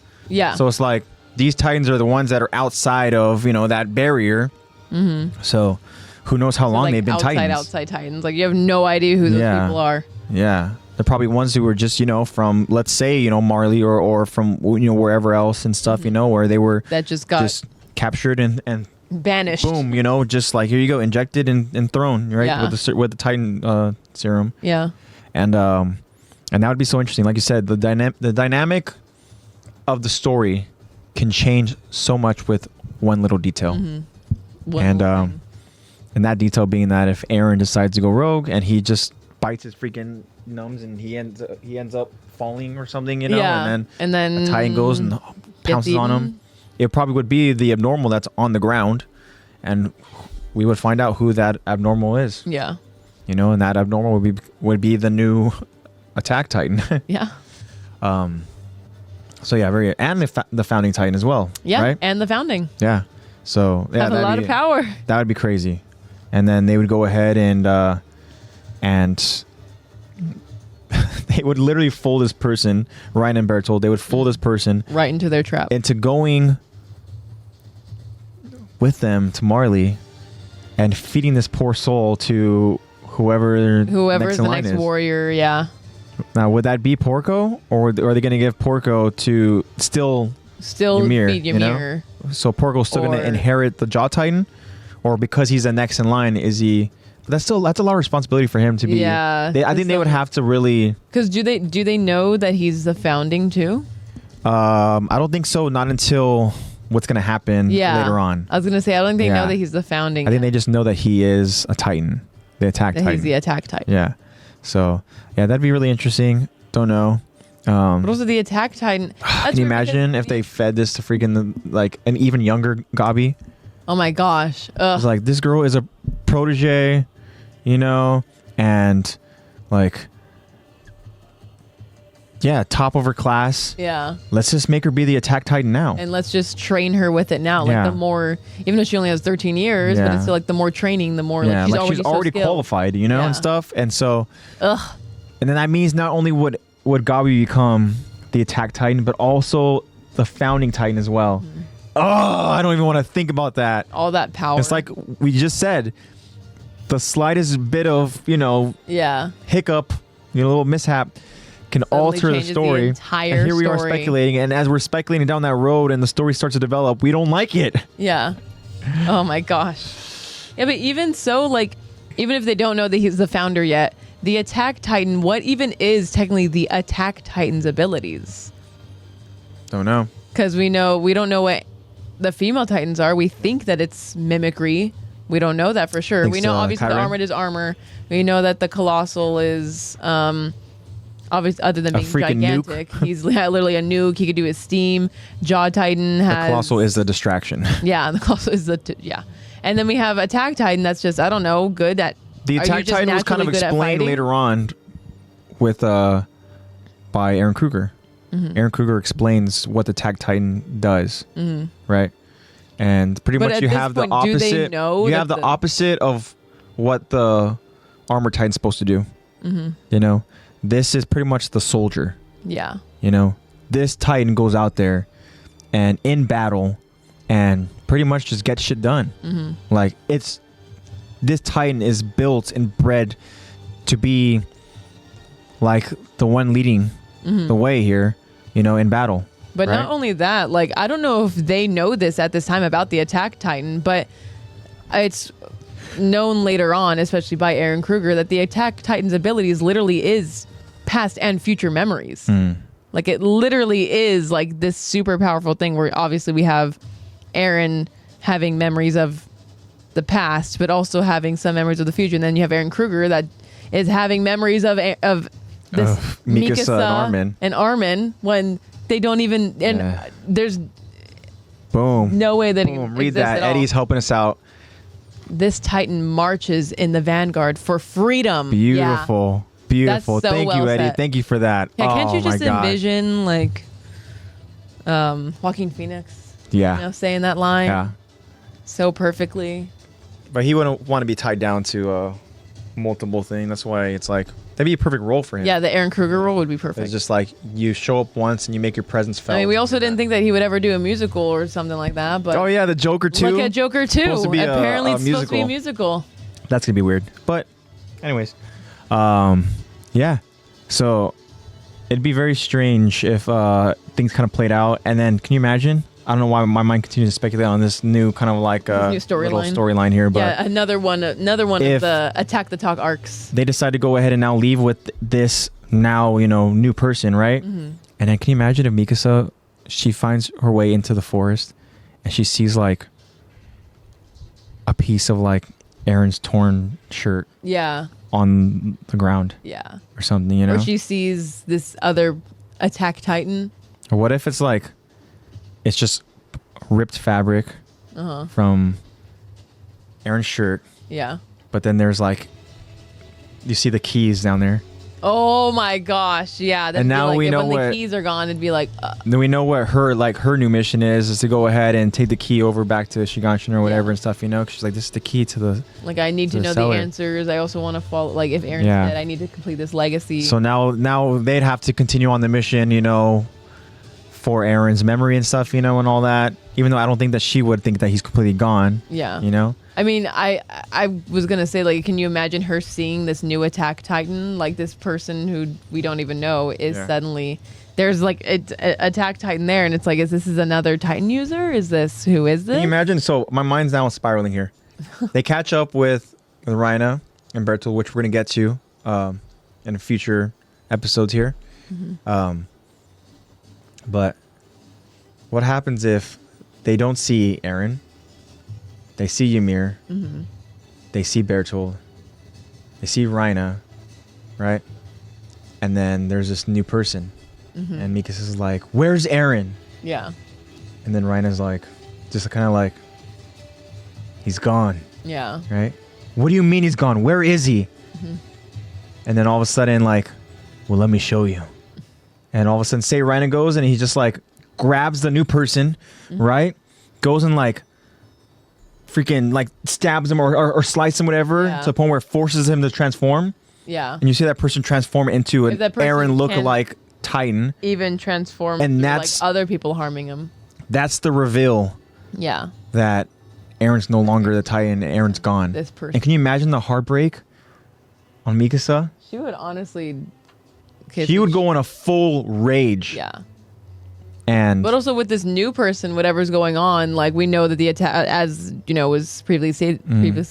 So it's like these Titans are the ones that are outside of, you know, that barrier. So who knows how long they've been Titans. Outside Titans. Like, you have no idea who those people are. Yeah. They're probably ones who were just, from, let's say, Marley or from, wherever else and stuff, where they were that just got captured and banished. Boom, just like, here you go, injected and thrown, right? Yeah. With the Titan serum. Yeah. And that would be so interesting. Like you said, the dynamic of the story can change so much with one little detail. And that detail being that if Eren decides to go rogue and he just bites his freaking numbs and he ends up falling or something, and then a Titan goes and pounces on him, it probably would be the abnormal that's on the ground, and we would find out who that abnormal is. Yeah. And that abnormal would be the new Attack Titan. Yeah. So yeah, and the founding Titan as well. Yeah, right? And the founding. Yeah. So yeah, have a lot of power. That would be crazy. And then they would go ahead and they would literally fool this person, Ryan and Bertold. They would fool this person right into their trap, into going with them to Marley and feeding this poor soul to whoever's the next warrior. Yeah. Now, would that be Porco, or are they going to give Porco to still Ymir, feed Ymir? So Porco's still going to inherit the Jaw Titan, or because he's the next in line, is he? That's a lot of responsibility for him to be. Yeah, I think they would have to really. Because do they know that he's the founding too? I don't think so. Not until what's going to happen later on. I was going to say I don't think they know that he's the founding. I think they just know that he is a Titan, the Attack Titan. He's the Attack Titan. Yeah. So yeah, that'd be really interesting. Don't know. But also the Attack Titan. Can you imagine if they fed this to freaking an even younger Gabi? Oh my gosh! It's like, this girl is a protege, and top of her class. Yeah. Let's just make her be the Attack Titan now, and let's just train her with it now. Like the more, even though she only has 13 years, but it's still the more training, the more she's already qualified, and stuff, and so. And then that means not only would Gabi become the Attack Titan, but also the founding Titan as well. Mm-hmm. Oh, I don't even want to think about that. All that power. It's like we just said, the slightest bit of, hiccup, little mishap can alter the story. The entire and here we are speculating, and as we're speculating down that road and the story starts to develop, we don't like it. Yeah. Oh my gosh. Yeah, but even so, even if they don't know that he's the founder yet, the Attack Titan, what even is technically the Attack Titan's abilities? Don't know. Because we don't know what the female Titans are. We think that it's mimicry. We don't know that for sure. We know obviously the Armored is armor. We know that the Colossal is obviously, other than being gigantic, he's literally a nuke. He could do his steam. Jaw Titan has. The Colossal is the distraction. Yeah, the Colossal is and then we have Attack Titan. That's just, I don't know, good at. The Attack Titan was kind of explained later on with by Aaron Kruger. Mm-hmm. Aaron Kruger explains what the Attack Titan does, right? And pretty much you have the opposite. You have the opposite of what the Armor Titan's supposed to do. Mm-hmm. This is pretty much the soldier. Yeah. This Titan goes out there and in battle and pretty much just gets shit done. Mm-hmm. This Titan is built and bred to be like the one leading the way here, in battle. But not only that, I don't know if they know this at this time about the Attack Titan, but it's known later on, especially by Aaron Kruger, that the Attack Titan's abilities literally is past and future memories. It literally is this super powerful thing where obviously we have Aaron having memories of the past, but also having some memories of the future. And then you have Aaron Kruger that is having memories of this Mikasa and Armin when they don't even, and there's no way that read that. Eddie's helping us out. This Titan marches in the vanguard for freedom. Beautiful. Beautiful. So Thank you, Eddie. Set. Thank you for that. Yeah, can't you just envision Joaquin Phoenix? Yeah. Saying that line so perfectly. But he wouldn't want to be tied down to multiple things. That's why it's that'd be a perfect role for him. Yeah, the Aaron Kruger role would be perfect. It's just you show up once and you make your presence felt. I mean, we also didn't think that he would ever do a musical or something like that. But the Joker 2. Look at Joker 2. Apparently it's supposed to be a musical. That's gonna be weird. But anyways, yeah. So it'd be very strange if things kind of played out. And then can you imagine? I don't know why my mind continues to speculate on this new kind of like new little storyline here. But yeah, another one of the Attack the Talk arcs. They decide to go ahead and now leave with this now, new person, right? Mm-hmm. And then can you imagine if Mikasa, she finds her way into the forest and she sees like a piece of like Aaron's torn shirt. Yeah. On the ground. Yeah. Or something, Or she sees this other Attack Titan. Or what if it's like, it's just ripped fabric from Aaron's shirt. Yeah. But then there's like, you see the keys down there. Oh my gosh! Yeah. And now we know when the keys are gone, it'd be like. Then we know what her new mission is to go ahead and take the key over back to Shiganshin or whatever and stuff. 'Cause she's like, this is the key to the. Like I need to know the answers. I also want to follow. Like if Aaron's dead, I need to complete this legacy. So now they'd have to continue on the mission, for Aaron's memory and stuff, and all that. Even though I don't think that she would think that he's completely gone. Yeah. I mean, I was gonna say, like, can you imagine her seeing this new Attack Titan, like this person who we don't even know is suddenly there's like Attack Titan there, and it's like, is this another Titan user? Is this who is this? Can you imagine? So my mind's now spiraling here. They catch up with Raina and Bertolt, which we're gonna get to in future episodes here. Mm-hmm. But what happens if they don't see Aaron? They see Ymir. Mm-hmm. They see Bertolt. They see Raina, right? And then there's this new person. Mm-hmm. And Mikasa's like, where's Aaron? Yeah. And then Raina's like, just kind of like, he's gone. Yeah. Right? What do you mean he's gone? Where is he? Mm-hmm. And then all of a sudden, like, well, let me show you. And all of a sudden, say Raina goes and he just like grabs the new person, right? Goes and like freaking like stabs him or slices him, whatever, to the point where it forces him to transform. Yeah. And you see that person transform into an Aaron look-alike Titan. Even transform and that's like other people harming him. That's the reveal. Yeah. That Aaron's no longer the Titan. Aaron's gone. This person. And can you imagine the heartbreak on Mikasa? She would honestly. He would go in a full rage. Yeah. But also with this new person, whatever's going on, like we know that the attack, as was previously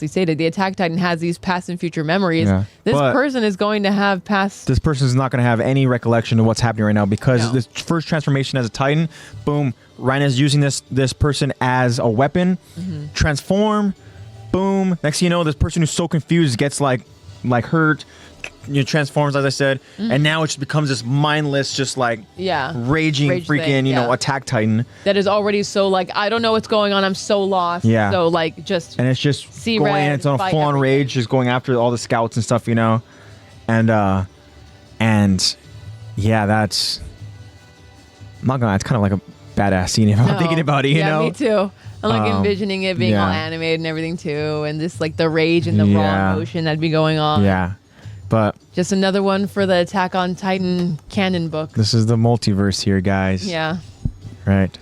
stated, the Attack Titan has these past and future memories. Yeah. This person is going to have past. This person is not going to have any recollection of what's happening right now because this first transformation as a Titan, boom, Raina's using this person as a weapon, transform, boom. Next thing you know, this person who's so confused gets like hurt. Transforms, as I said, and now it just becomes this mindless, just like raging freaking Attack Titan that is already so like, I don't know what's going on, I'm so lost. Yeah. So like just and it's just going and it's on a full on rage, just going after all the scouts and stuff, and yeah, that's I'm not gonna. It's kind of like a badass scene if I'm thinking about it. You know, me too. I'm like envisioning it being all animated and everything too, and just like the rage and the raw emotion that'd be going on. Yeah. But just another one for the Attack on Titan canon book. This is the multiverse here, guys. Yeah. Right.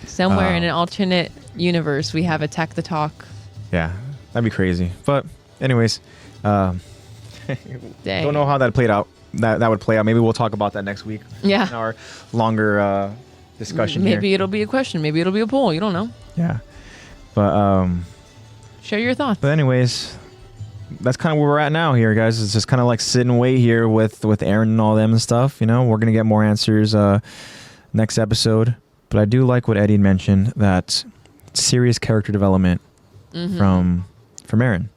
Somewhere in an alternate universe, we have Attack the Talk. Yeah, that'd be crazy. But anyways, don't know how that played out. That would play out. Maybe we'll talk about that next week. Yeah. In our longer discussion. Maybe it'll be a question. Maybe it'll be a poll. You don't know. Yeah. But share your thoughts. But anyways. That's kind of where we're at now here, guys. It's just kind of like sit and wait here with Aaron and all them and stuff. We're going to get more answers next episode. But I do like what Eddie mentioned, that serious character development from Aaron.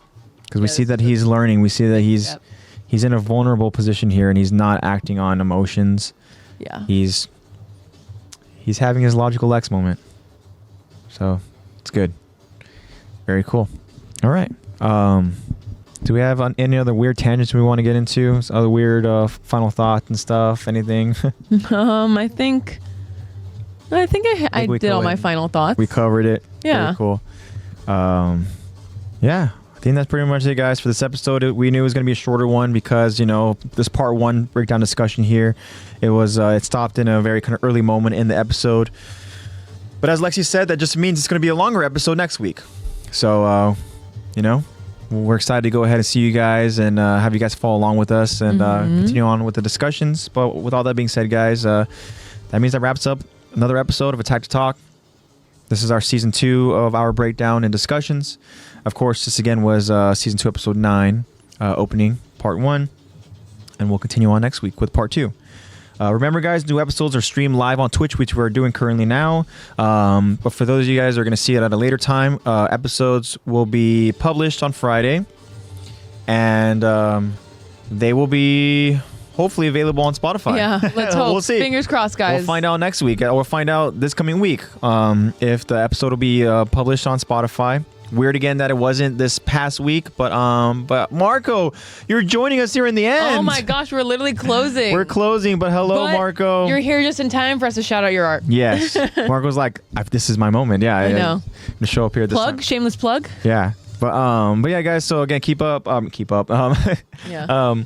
Because we see that he's learning. We see that he's in a vulnerable position here and he's not acting on emotions. Yeah. He's having his logical X moment. So it's good. Very cool. All right. Do we have any other weird tangents we want to get into? Other weird final thoughts and stuff? Anything? I think I did all my final thoughts. We covered it. Yeah. Very cool. Yeah. I think that's pretty much it, guys, for this episode. We knew it was going to be a shorter one because, this part one breakdown discussion here, it stopped in a very kind of early moment in the episode. But as Lexi said, that just means it's going to be a longer episode next week. So, we're excited to go ahead and see you guys and have you guys follow along with us and continue on with the discussions. But with all that being said, guys, that means that wraps up another episode of Attack to Talk. This is our season 2 of our breakdown and discussions. Of course, this again was season 2, episode 9, opening part 1, and we'll continue on next week with part 2. Remember, guys, new episodes are streamed live on Twitch, which we're doing currently now. But for those of you guys who are going to see it at a later time, episodes will be published on Friday. And they will be hopefully available on Spotify. Yeah, let's hope. We'll see. Fingers crossed, guys. We'll find out next week. Or find out this coming week if the episode will be published on Spotify. Weird again that it wasn't this past week, but Marco, you're joining us here in the end. Oh my gosh, we're literally closing. We're closing, but hello, But Marco. You're here just in time for us to shout out your art. Yes, Marco's like, this is my moment. Yeah, I know. I'm gonna show up here. This Plug, time. shameless plug. Yeah, but yeah, guys. So again, keep up. Yeah.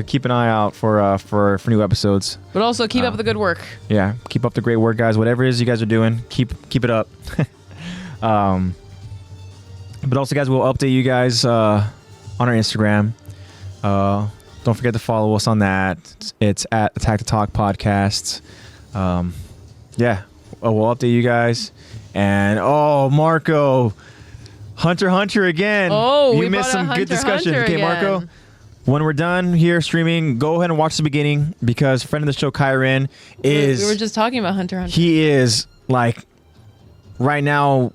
Keep an eye out for new episodes. But also keep up the good work. Yeah, keep up the great work, guys. Whatever it is you guys are doing, keep it up. But also, guys, we'll update you guys on our Instagram. Don't forget to follow us on that. It's at Attack to Talk Podcasts. Yeah, we'll update you guys. And Marco, Hunter again. Oh, you we missed brought some a good discussion. Hunter Okay, again. Marco. When we're done here streaming, go ahead and watch the beginning because friend of the show, Kyron, is. We were just talking about Hunter. He is like right now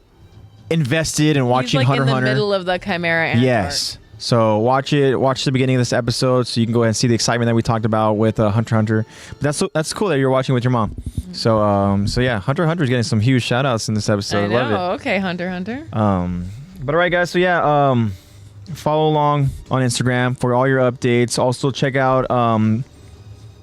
invested in watching He's like Hunter in the Hunter. middle of the Chimera Ant Yes. So watch the beginning of this episode so you can go ahead and see the excitement that we talked about with Hunter. But that's cool that you're watching with your mom. So yeah, Hunter is getting some huge shout outs in this episode. I know. Love it. Okay, Hunter. But all right, guys. So yeah, follow along on Instagram for all your updates. Also check out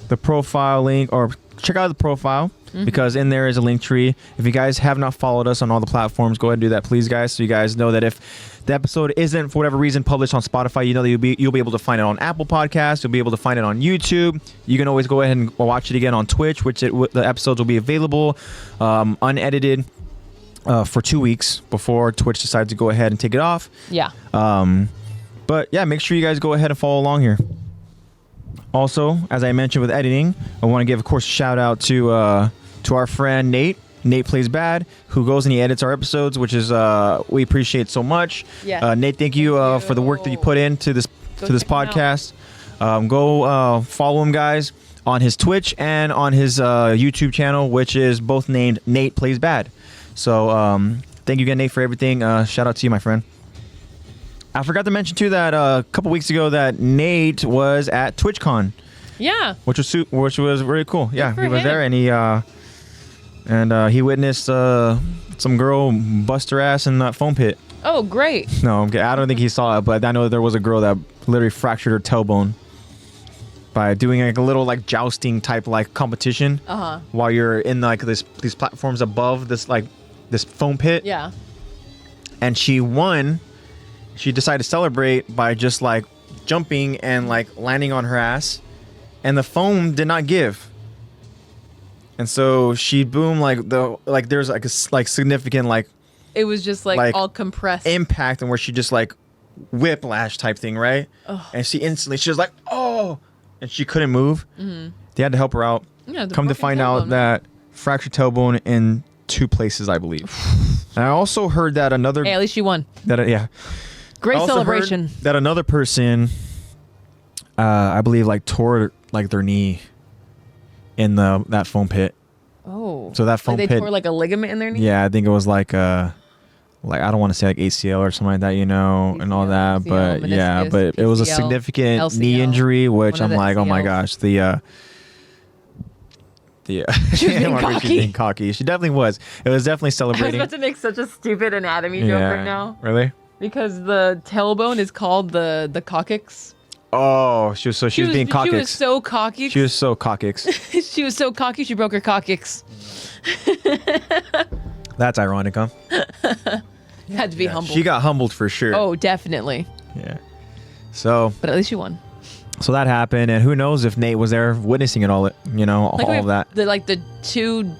the profile link or check out the profile. Because in there is a link tree. If you guys have not followed us on all the platforms, go ahead and do that, please, guys. So you guys know that if the episode isn't, for whatever reason, published on Spotify, you know that you'll be able to find it on Apple Podcasts. You'll be able to find it on YouTube. You can always go ahead and watch it again on Twitch, the episodes will be available unedited for 2 weeks before Twitch decides to go ahead and take it off. Yeah. But yeah, make sure you guys go ahead and follow along here. Also, as I mentioned with editing, I want to give, of course, a shout out to our friend NatePlaysBad, who goes and he edits our episodes, which is we appreciate so much. Yeah. Nate, thank you for the work that you put into this Go to this check him out. podcast. Go follow him, guys, on his Twitch and on his YouTube channel, which is both named NatePlaysBad. So thank you again, Nate, for everything. Shout out to you, my friend. I forgot to mention too that a couple weeks ago that Nate was at TwitchCon. Yeah. Which was very cool. Yeah, for he was him. there and he witnessed some girl bust her ass in that foam pit. Oh, great. No, I don't think he saw it, but I know there was a girl that literally fractured her tailbone by doing like a little like jousting type like competition while you're in like these platforms above this foam pit. Yeah. And she won. She decided to celebrate by just like jumping and like landing on her ass, and the foam did not give. And so she boomed there's like a significant like It was just like all compressed. impact, and where she just like whiplash type thing, right? Ugh. And she was like, oh, and she couldn't move. Mm-hmm. They had to help her out. Yeah, Come to find out that fractured tailbone in 2 places, I believe. And I also heard that another Hey, at least she won. yeah. Great I also celebration. heard that another person, I believe, like tore like their knee in that foam pit. Oh. So that foam they pit. tore like a ligament in their knee? Yeah, I think it was like I don't want to say like ACL or something like that, and all that, ACL, but yeah, meniscus, but it was a PCL, significant knee LCL, injury, which one I'm of the like, oh my ACLs. gosh, She was being Margaret, cocky. she's being cocky. She definitely was. It was definitely I was celebrating. about to make such a stupid anatomy joke right now. Really? Because the tailbone is called the coccyx. Oh, she was being cocky. She was so cocky. She was so cocky. She was so cocky she broke her coccyx. That's ironic, huh? Had to be humble. She got humbled for sure. Oh, definitely. Yeah. So But at least you won. that happened, and who knows if Nate was there witnessing it all, all of that. The 2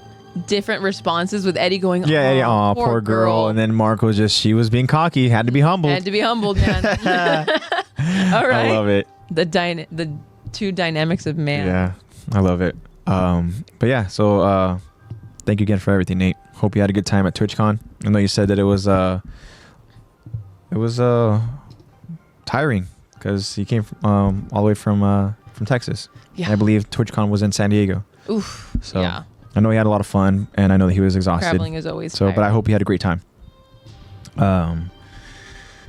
different responses with Eddie going, yeah, Eddie, oh, poor girl. And then Mark was she was being cocky, had to be humbled. Had to be humbled, man. All right. I love it. The two dynamics of man. Yeah, I love it. But yeah, so thank you again for everything, Nate. Hope you had a good time at TwitchCon. I know you said that it was tiring because you came from, all the way from Texas. Yeah. I believe TwitchCon was in San Diego. Oof. So yeah. I know he had a lot of fun, and I know that he was exhausted. Traveling is always so, tiring. but I hope you had a great time.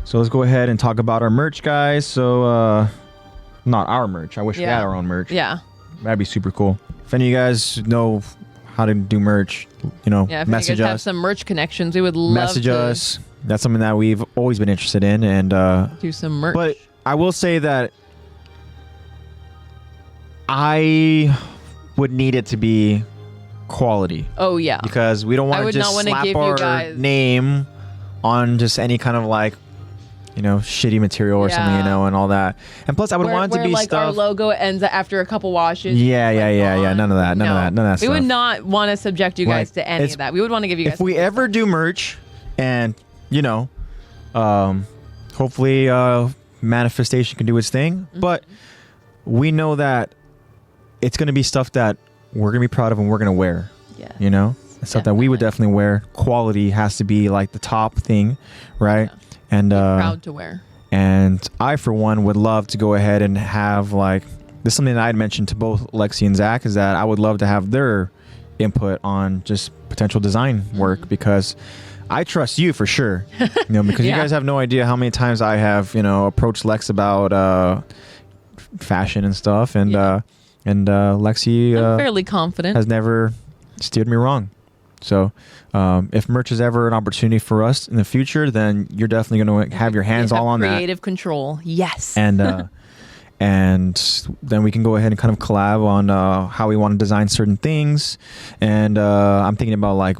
So let's go ahead and talk about our merch, guys. So, not our merch. I wish we had our own merch. Yeah. That'd be super cool. If any of you guys know how to do merch, if message you guys us. have some merch connections, we would love message us. That's something that we've always been interested in, and do some merch. But I will say that I would need it to be quality. Oh yeah. Because we don't want to just slap our name on just any kind of shitty material or something, and all that. And plus, I would want it to be stuff. Our logo ends after a couple washes. Yeah. None of that. None of that We stuff. would not want to subject you guys to any of that. We would want to give you guys. If we ever do merch, and hopefully manifestation can do its thing, but we know that it's going to be stuff that we're going to be proud of and we're going to wear. Yeah. Stuff that we would definitely wear. Quality has to be like the top thing, right? Yeah. And proud to wear. And I, for one, would love to go ahead and have this is something that I'd mentioned to both Lexi and Zach, is that I would love to have their input on just potential design work, because I trust you for sure. Because you guys have no idea how many times I have approached Lex about fashion and stuff, and Lexi I'm fairly confident has never steered me wrong. So if merch is ever an opportunity for us in the future, then you're definitely going to have your hands all on that. Creative control. Yes. And and then we can go ahead and kind of collab on how we want to design certain things. And I'm thinking about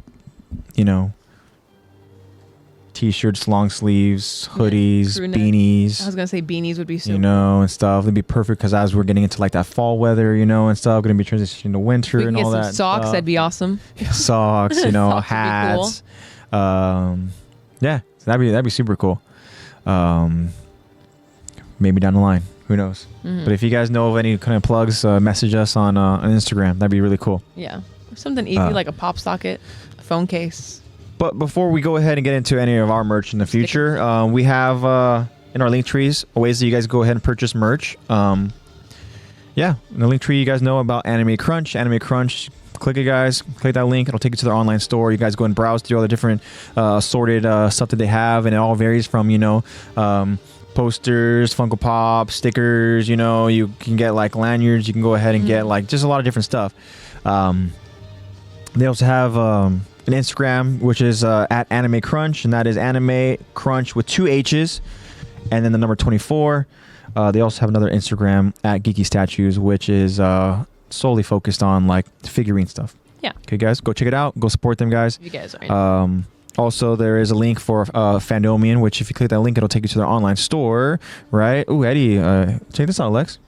t-shirts, long sleeves, hoodies, beanies. I was gonna say beanies would be so and stuff. It'd be perfect because as we're getting into that fall weather, and stuff, gonna be transitioning to winter and all that. Socks, that'd be awesome. Socks, Socks hats. Cool. Yeah, that'd be super cool. Maybe down the line, who knows? But if you guys know of any kind of plugs, message us on Instagram. That'd be really cool. Yeah, something easy like a pop socket, a phone case. But before we go ahead and get into any of our merch in the future, we have in our link trees ways that you guys go ahead and purchase merch. In the link tree, you guys know about AnimeCrunch. AnimeCrunch, click it, guys. Click that link. It'll take you to their online store. You guys go and browse through all the different assorted stuff that they have, and it all varies from posters, Funko Pop, stickers. You can get lanyards. You can go ahead and get just a lot of different stuff. They also have an Instagram, which is at AnimeCrunch, and that is AnimeCrunch with 2 H's and then the number 24. They also have another Instagram at Geeky Statues, which is solely focused on figurine stuff. Yeah. Okay, guys, go check it out. Go support them, guys. You guys are. Also, there is a link for Fandomion, which if you click that link, it'll take you to their online store, right? Ooh, Eddie, check this out, Lex.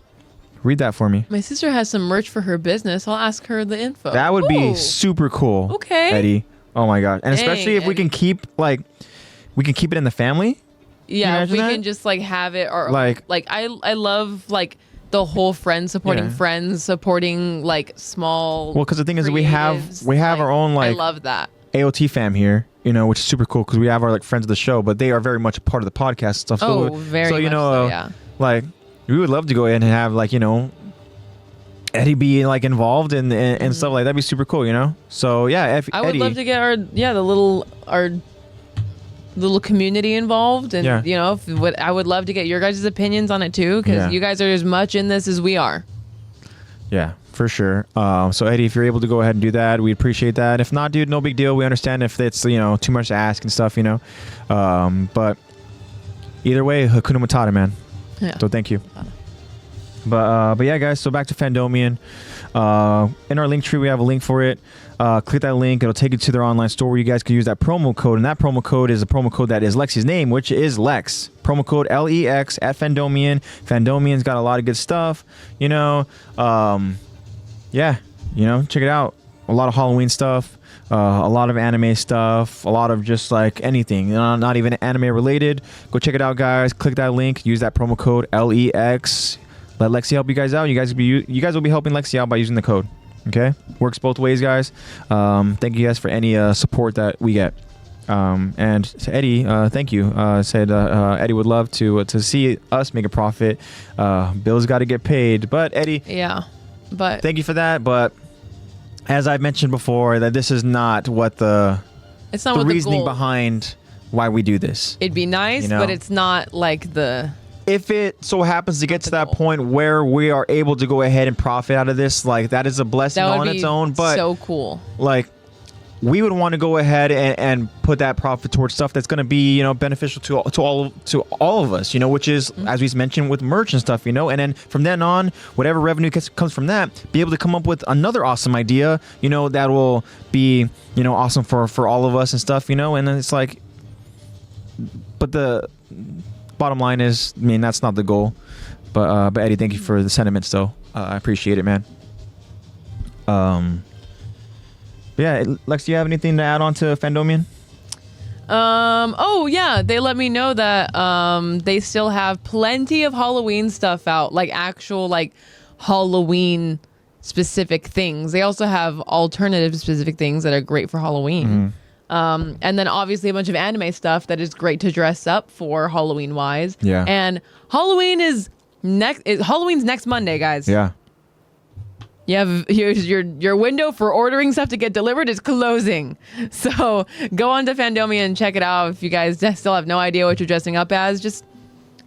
Read that for me. My sister has some merch for her business. I'll ask her the info. That would be super cool. Okay. Eddie. Oh my god. And especially if we can keep it in the family. Yeah, if we can just have it or I love the whole friends supporting friends supporting small. Well, because the thing is we have our own I love that. AOT fam here, which is super cool because we have our friends of the show, but they are very much a part of the podcast and stuff. Oh, very much so, yeah. We would love to go ahead and have Eddie be involved and stuff like that. That'd be super cool, So yeah, I would love to get our little community involved, and I would love to get your guys' opinions on it too, because you guys are as much in this as we are. Yeah, for sure. So Eddie, if you're able to go ahead and do that, we appreciate that. If not, dude, no big deal. We understand if it's too much to ask and stuff, but either way, Hakuna Matata, man. Yeah. So thank you. But yeah, guys, so back to Fandomion. In our link tree, we have a link for it. Click that link. It'll take you to their online store where you guys can use that promo code. And that promo code is a promo code that is Lexi's name, which is Lex. Promo code LEX at Fandomion. Fandomion's got a lot of good stuff. Check it out. a lot of Halloween stuff, a lot of anime stuff, a lot of just like anything, not even anime related. Go check it out, guys. Click that link. Use that promo code LEX. Let Lexi help you guys out. You guys will be helping Lexi out by using the code. Okay, works both ways, guys. Thank you guys for any support that we get. And to Eddie, thank you. Said Eddie would love to see us make a profit. Bills got to get paid, but Eddie, but thank you for that. But as I've mentioned before, that this is not what the reasoning behind why we do this. It'd be nice, but it's not like the. If it so happens to get to that point where we are able to go ahead and profit out of this, like that is a blessing on its own. But so cool. Like, we would want to go ahead and put that profit towards stuff that's going to be, beneficial to all of us, which is, as we mentioned, with merch and stuff, and then from then on, whatever revenue comes from that, be able to come up with another awesome idea, that will be, awesome for all of us and stuff, and then it's like, but the bottom line is, that's not the goal. But Eddie, thank you for the sentiments, though. I appreciate it, man. Yeah, Lex, do you have anything to add on to Fandomion? Oh yeah, they let me know that they still have plenty of Halloween stuff out, like actual like Halloween specific things. They also have alternative specific things that are great for Halloween. And then obviously a bunch of anime stuff that is great to dress up for Halloween wise. Yeah. And Halloween's next Monday, guys. Yeah. You have your window for ordering stuff to get delivered is closing. So go on to Fandomion and check it out. If you guys still have no idea what you're dressing up as, just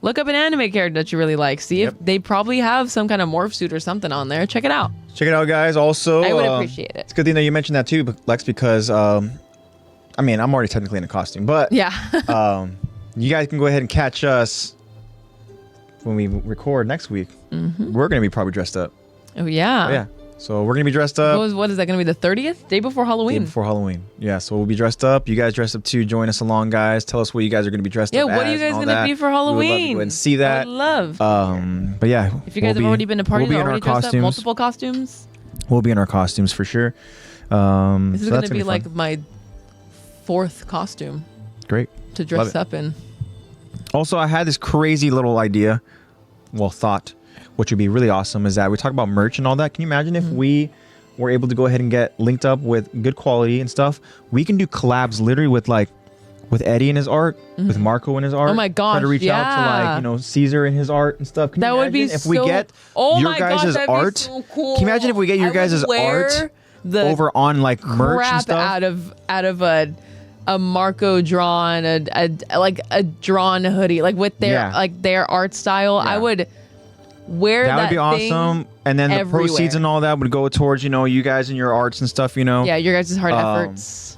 look up an anime character that you really like. See if they probably have some kind of morph suit or something on there. Check it out. Check it out, guys. Also, I would appreciate it. It's a good thing that you mentioned that too, Lex, because I'm already technically in a costume, but yeah, you guys can go ahead and catch us when we record next week. We're gonna be probably dressed up. Oh yeah. Yeah. So we're gonna be dressed up. What is that gonna be? The 30th? Day before Halloween. Day before Halloween. Yeah. So we'll be dressed up. You guys dress up too. Join us along, guys. Tell us what you guys are gonna be dressed up. Yeah. What are you guys gonna be for Halloween? We would love to go and see that. I would love. But yeah. If you guys have already been to parties, we'll be already dressed up, multiple costumes. We'll be in our costumes for sure. This is gonna be like my 4th costume. Great. To dress up in. Also, I had this crazy little idea. Well, thought. Which would be really awesome is that we talk about merch and all that. Can you imagine if we were able to go ahead and get linked up with good quality and stuff? We can do collabs literally with Eddie and his art, with Marco and his art. Oh my gosh! Try to reach out to Caesar and his art and stuff. Can that you would be if we get your guys' art? So cool. Can you imagine if we get your guys' art over on like merch and stuff? out of a Marco drawn a drawn hoodie with their art style. Yeah. I would wear that. That would be awesome. And then the proceeds and all that would go towards you guys and your arts and stuff. Yeah, your guys' hard efforts.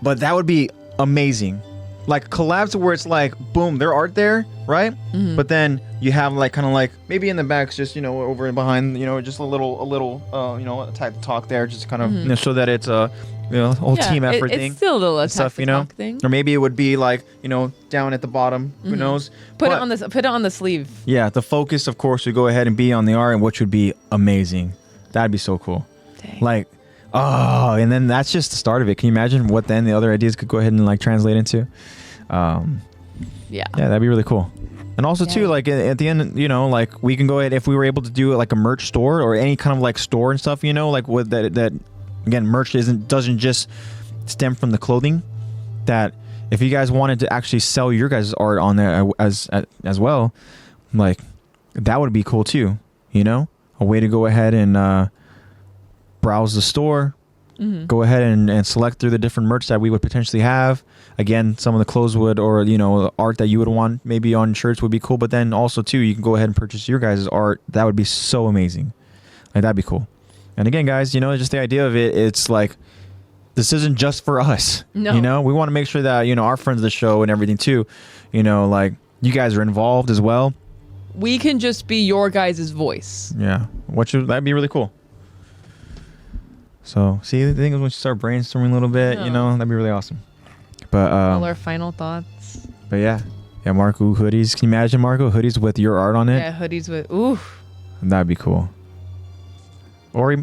But that would be amazing. Like collabs where it's like boom, their art there, right? But then you have maybe in the backs just over and behind just a little type of talk there, just kind of so that it's a whole team effort thing. It's still a little stuff, talk thing. Or maybe it would be down at the bottom. Who knows? Put it on the sleeve. Yeah, the focus, of course, would go ahead and be on the art, and which would be amazing. That'd be so cool. Dang. And then that's just the start of it. Can you imagine what then the other ideas could go ahead and translate into? Yeah, that'd be really cool. And also too, at the end, we can go ahead if we were able to do a merch store or any kind of store and stuff, with that again, merch doesn't just stem from the clothing. That if you guys wanted to actually sell your guys' art on there as well, that would be cool too. A way to go ahead and browse the store, go ahead and select through the different merch that we would potentially have. Again, some of the clothes would, or the art that you would want maybe on shirts would be cool. But then also too, you can go ahead and purchase your guys' art. That would be so amazing. That'd be cool. And again, guys, just the idea of it, it's this isn't just for us. No. We want to make sure that, our friends of the show and everything too, you guys are involved as well. We can just be your guys' voice. Yeah. That'd be really cool. So, see, the thing is when you start brainstorming a little bit, that'd be really awesome. But all our final thoughts. But yeah, Marco hoodies. Can you imagine Marco hoodies with your art on it? Yeah, hoodies with oof. That'd be cool. Or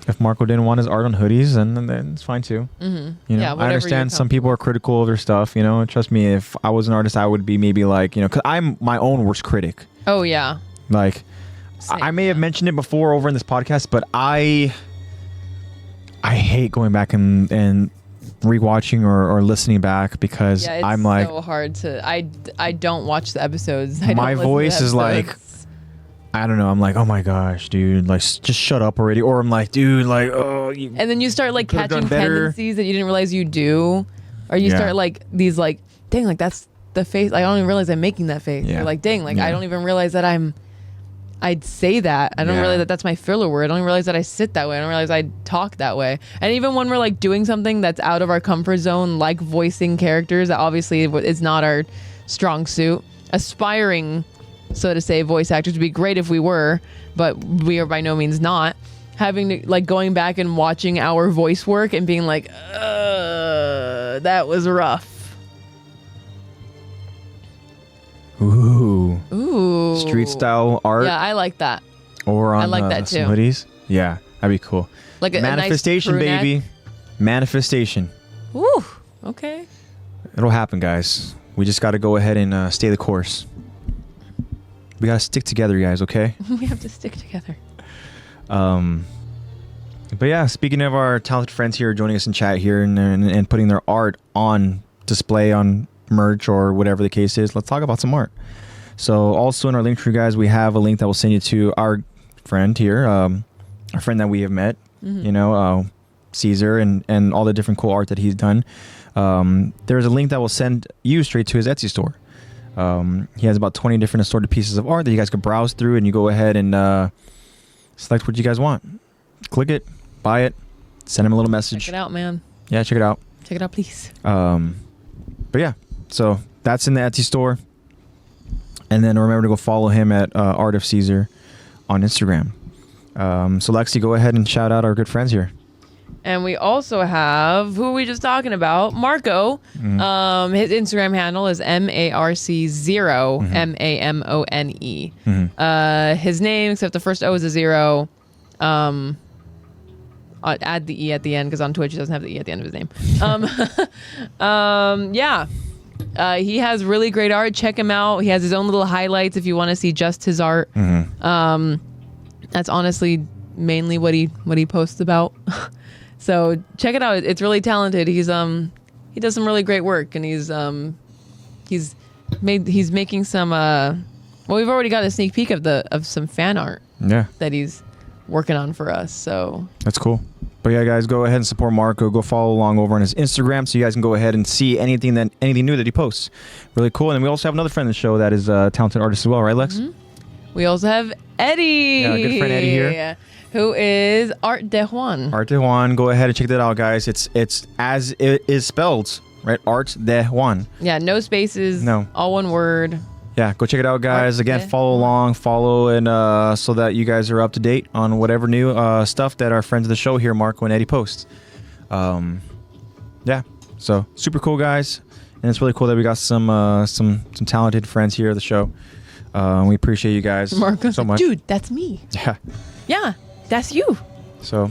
if Marco didn't want his art on hoodies, then it's fine too. Mm-hmm. You know, yeah, I understand some people are critical of their stuff. You know, trust me, if I was an artist, I would be maybe like, you know, because I'm my own worst critic. Oh yeah. Like, Same, I may have mentioned it before over in this podcast, but I hate going back and rewatching or listening back because yeah, it's I'm like, so hard to. I don't watch the episodes. My voice is like, I don't know. I'm like, oh my gosh, dude, like just shut up already. Or I'm like, dude, like, oh. And then you start like catching tendencies that you didn't realize you do, or you start like these like, dang, like that's the face. Like, I don't even realize I'm making that face. Yeah. Or like, dang, like I don't even realize that I'd say that. I don't realize that that's my filler word. I don't even realize that I sit that way. I don't realize I talk that way. And even when we're like doing something that's out of our comfort zone, like voicing characters that obviously is not our strong suit, aspiring, so to say, voice actors would be great if we were, but we are by no means not. Having to like going back and watching our voice work and being like, that was rough. Ooh. Street style art. Yeah, I like that. Or on I like that some too. hoodies. Yeah, that'd be cool. Like a manifestation, nice crew baby. neck. Manifestation. Ooh, okay. It'll happen, guys. We just got to go ahead and stay the course. We got to stick together, guys, okay? We have to stick together. But yeah, speaking of our talented friends here joining us in chat here and putting their art on display on merch or whatever the case is, let's talk about some art. So also in our link tree, guys, we have a link that will send you to our friend here, a friend that we have met, you know, Caesar and all the different cool art that he's done. There's a link that will send you straight to his Etsy store. He has about 20 different assorted pieces of art that you guys could browse through, and you go ahead and select what you guys want. Click it, buy it, send him a little message. Check it out, man. Yeah, check it out. Check it out, please. But yeah, so that's in the Etsy store. And then remember to go follow him at ArtofCesar on Instagram. So Lexi, go ahead and shout out our good friends here. And we also have, who are we just talking about? Marco. His Instagram handle is MARC0, MAMONE. His name, except the first O is a 0. Add the E at the end, because on Twitch he doesn't have the E at the end of his name. Yeah. He has really great art. Check him out. He has his own little highlights if you want to see just his art. That's honestly mainly what he posts about. So check it out. It's really talented. He does some really great work, and he's making some well, we've already got a sneak peek of some fan art that he's working on for us. So that's cool. But yeah, guys, go ahead and support Marco. Go follow along over on his Instagram so you guys can go ahead and see anything new that he posts. Really cool. And we also have another friend of the show that is a talented artist as well, right, Lex? We also have Eddie. Yeah, good friend Eddie here. Who is Art de Juan. Art de Juan. Go ahead and check that out, guys. It's as it is spelled, right? Art de Juan. Yeah, no spaces. No. All one word. Yeah, go check it out, guys. Again, follow along, and so that you guys are up to date on whatever new stuff that our friends of the show here, Marco and Eddie, post. Yeah, so super cool, guys, and it's really cool that we got some talented friends here at the show. We appreciate you guys Marco's so much. Dude, that's me. Yeah, that's you. So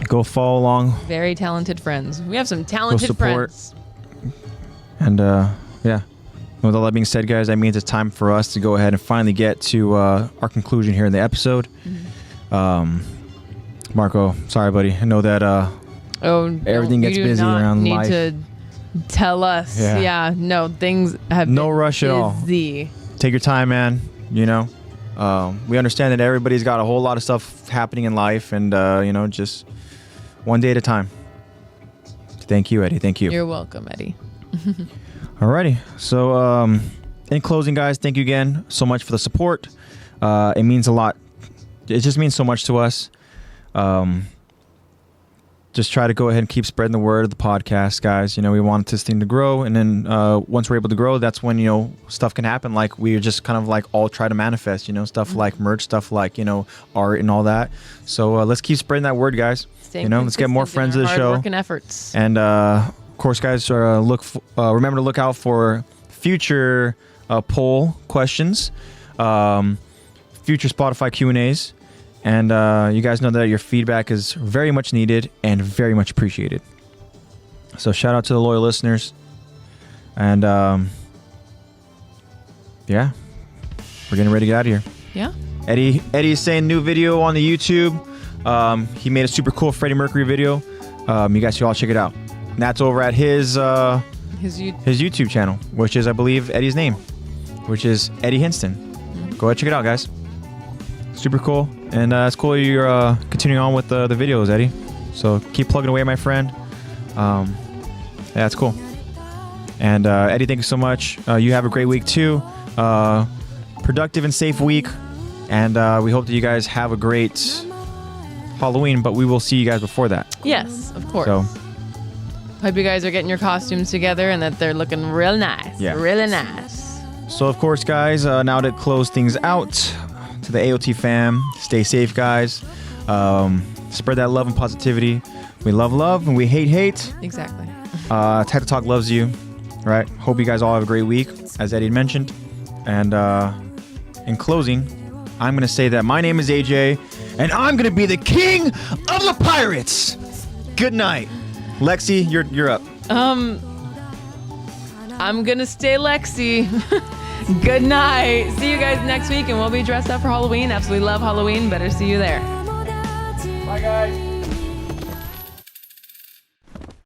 go follow along. Very talented friends. We have some talented friends. And yeah. With all that being said, guys, that means it's time for us to go ahead and finally get to our conclusion here in the episode. Marco, sorry, buddy. I know that everything gets busy around life. You need to tell us. Yeah, no, things have no been rush at all. Take your time, man. You know, we understand that everybody's got a whole lot of stuff happening in life, and you know, just one day at a time. Thank you, Eddie. Thank you. You're welcome, Eddie. Alrighty. So, in closing, guys, thank you again so much for the support. It means a lot. It just means so much to us. Just try to go ahead and keep spreading the word of the podcast, guys. You know, we want this thing to grow, and then once we're able to grow, that's when, you know, stuff can happen. Like we just kind of like all try to manifest, you know, stuff like merch, stuff like, you know, art and all that. So let's keep spreading that word, guys. Let's get more friends of the show. Work and efforts. And of course, guys, remember to look out for future poll questions, future Spotify Q&As, And you guys know that your feedback is very much needed and very much appreciated. So shout out to the loyal listeners. And yeah, we're getting ready to get out of here. Yeah. Eddie is saying new video on the YouTube. He made a super cool Freddie Mercury video. You guys should all check it out. And that's over at his YouTube channel, which is, I believe, Eddie's name, which is Eddie Hinston. Go ahead, check it out, guys. Super cool. And it's cool you're continuing on with the videos, Eddie. So keep plugging away, my friend. Yeah, it's cool. And Eddie, thank you so much. You have a great week too. Productive and safe week. And we hope that you guys have a great Halloween, but we will see you guys before that. Yes, of course. So hope you guys are getting your costumes together and that they're looking real nice. Yeah. Really nice. So of course, guys, now to close things out, to the AOT fam, stay safe, guys. Spread that love and positivity. We love and we hate. Exactly. Attack the Talk loves you. Right? Hope you guys all have a great week, as Eddie mentioned. And in closing, I'm going to say that my name is AJ, and I'm going to be the king of the pirates. Good night. Lexi, you're up. I'm going to stay Lexi. Good night. See you guys next week, and we'll be dressed up for Halloween. Absolutely love Halloween. Better see you there. Bye, guys.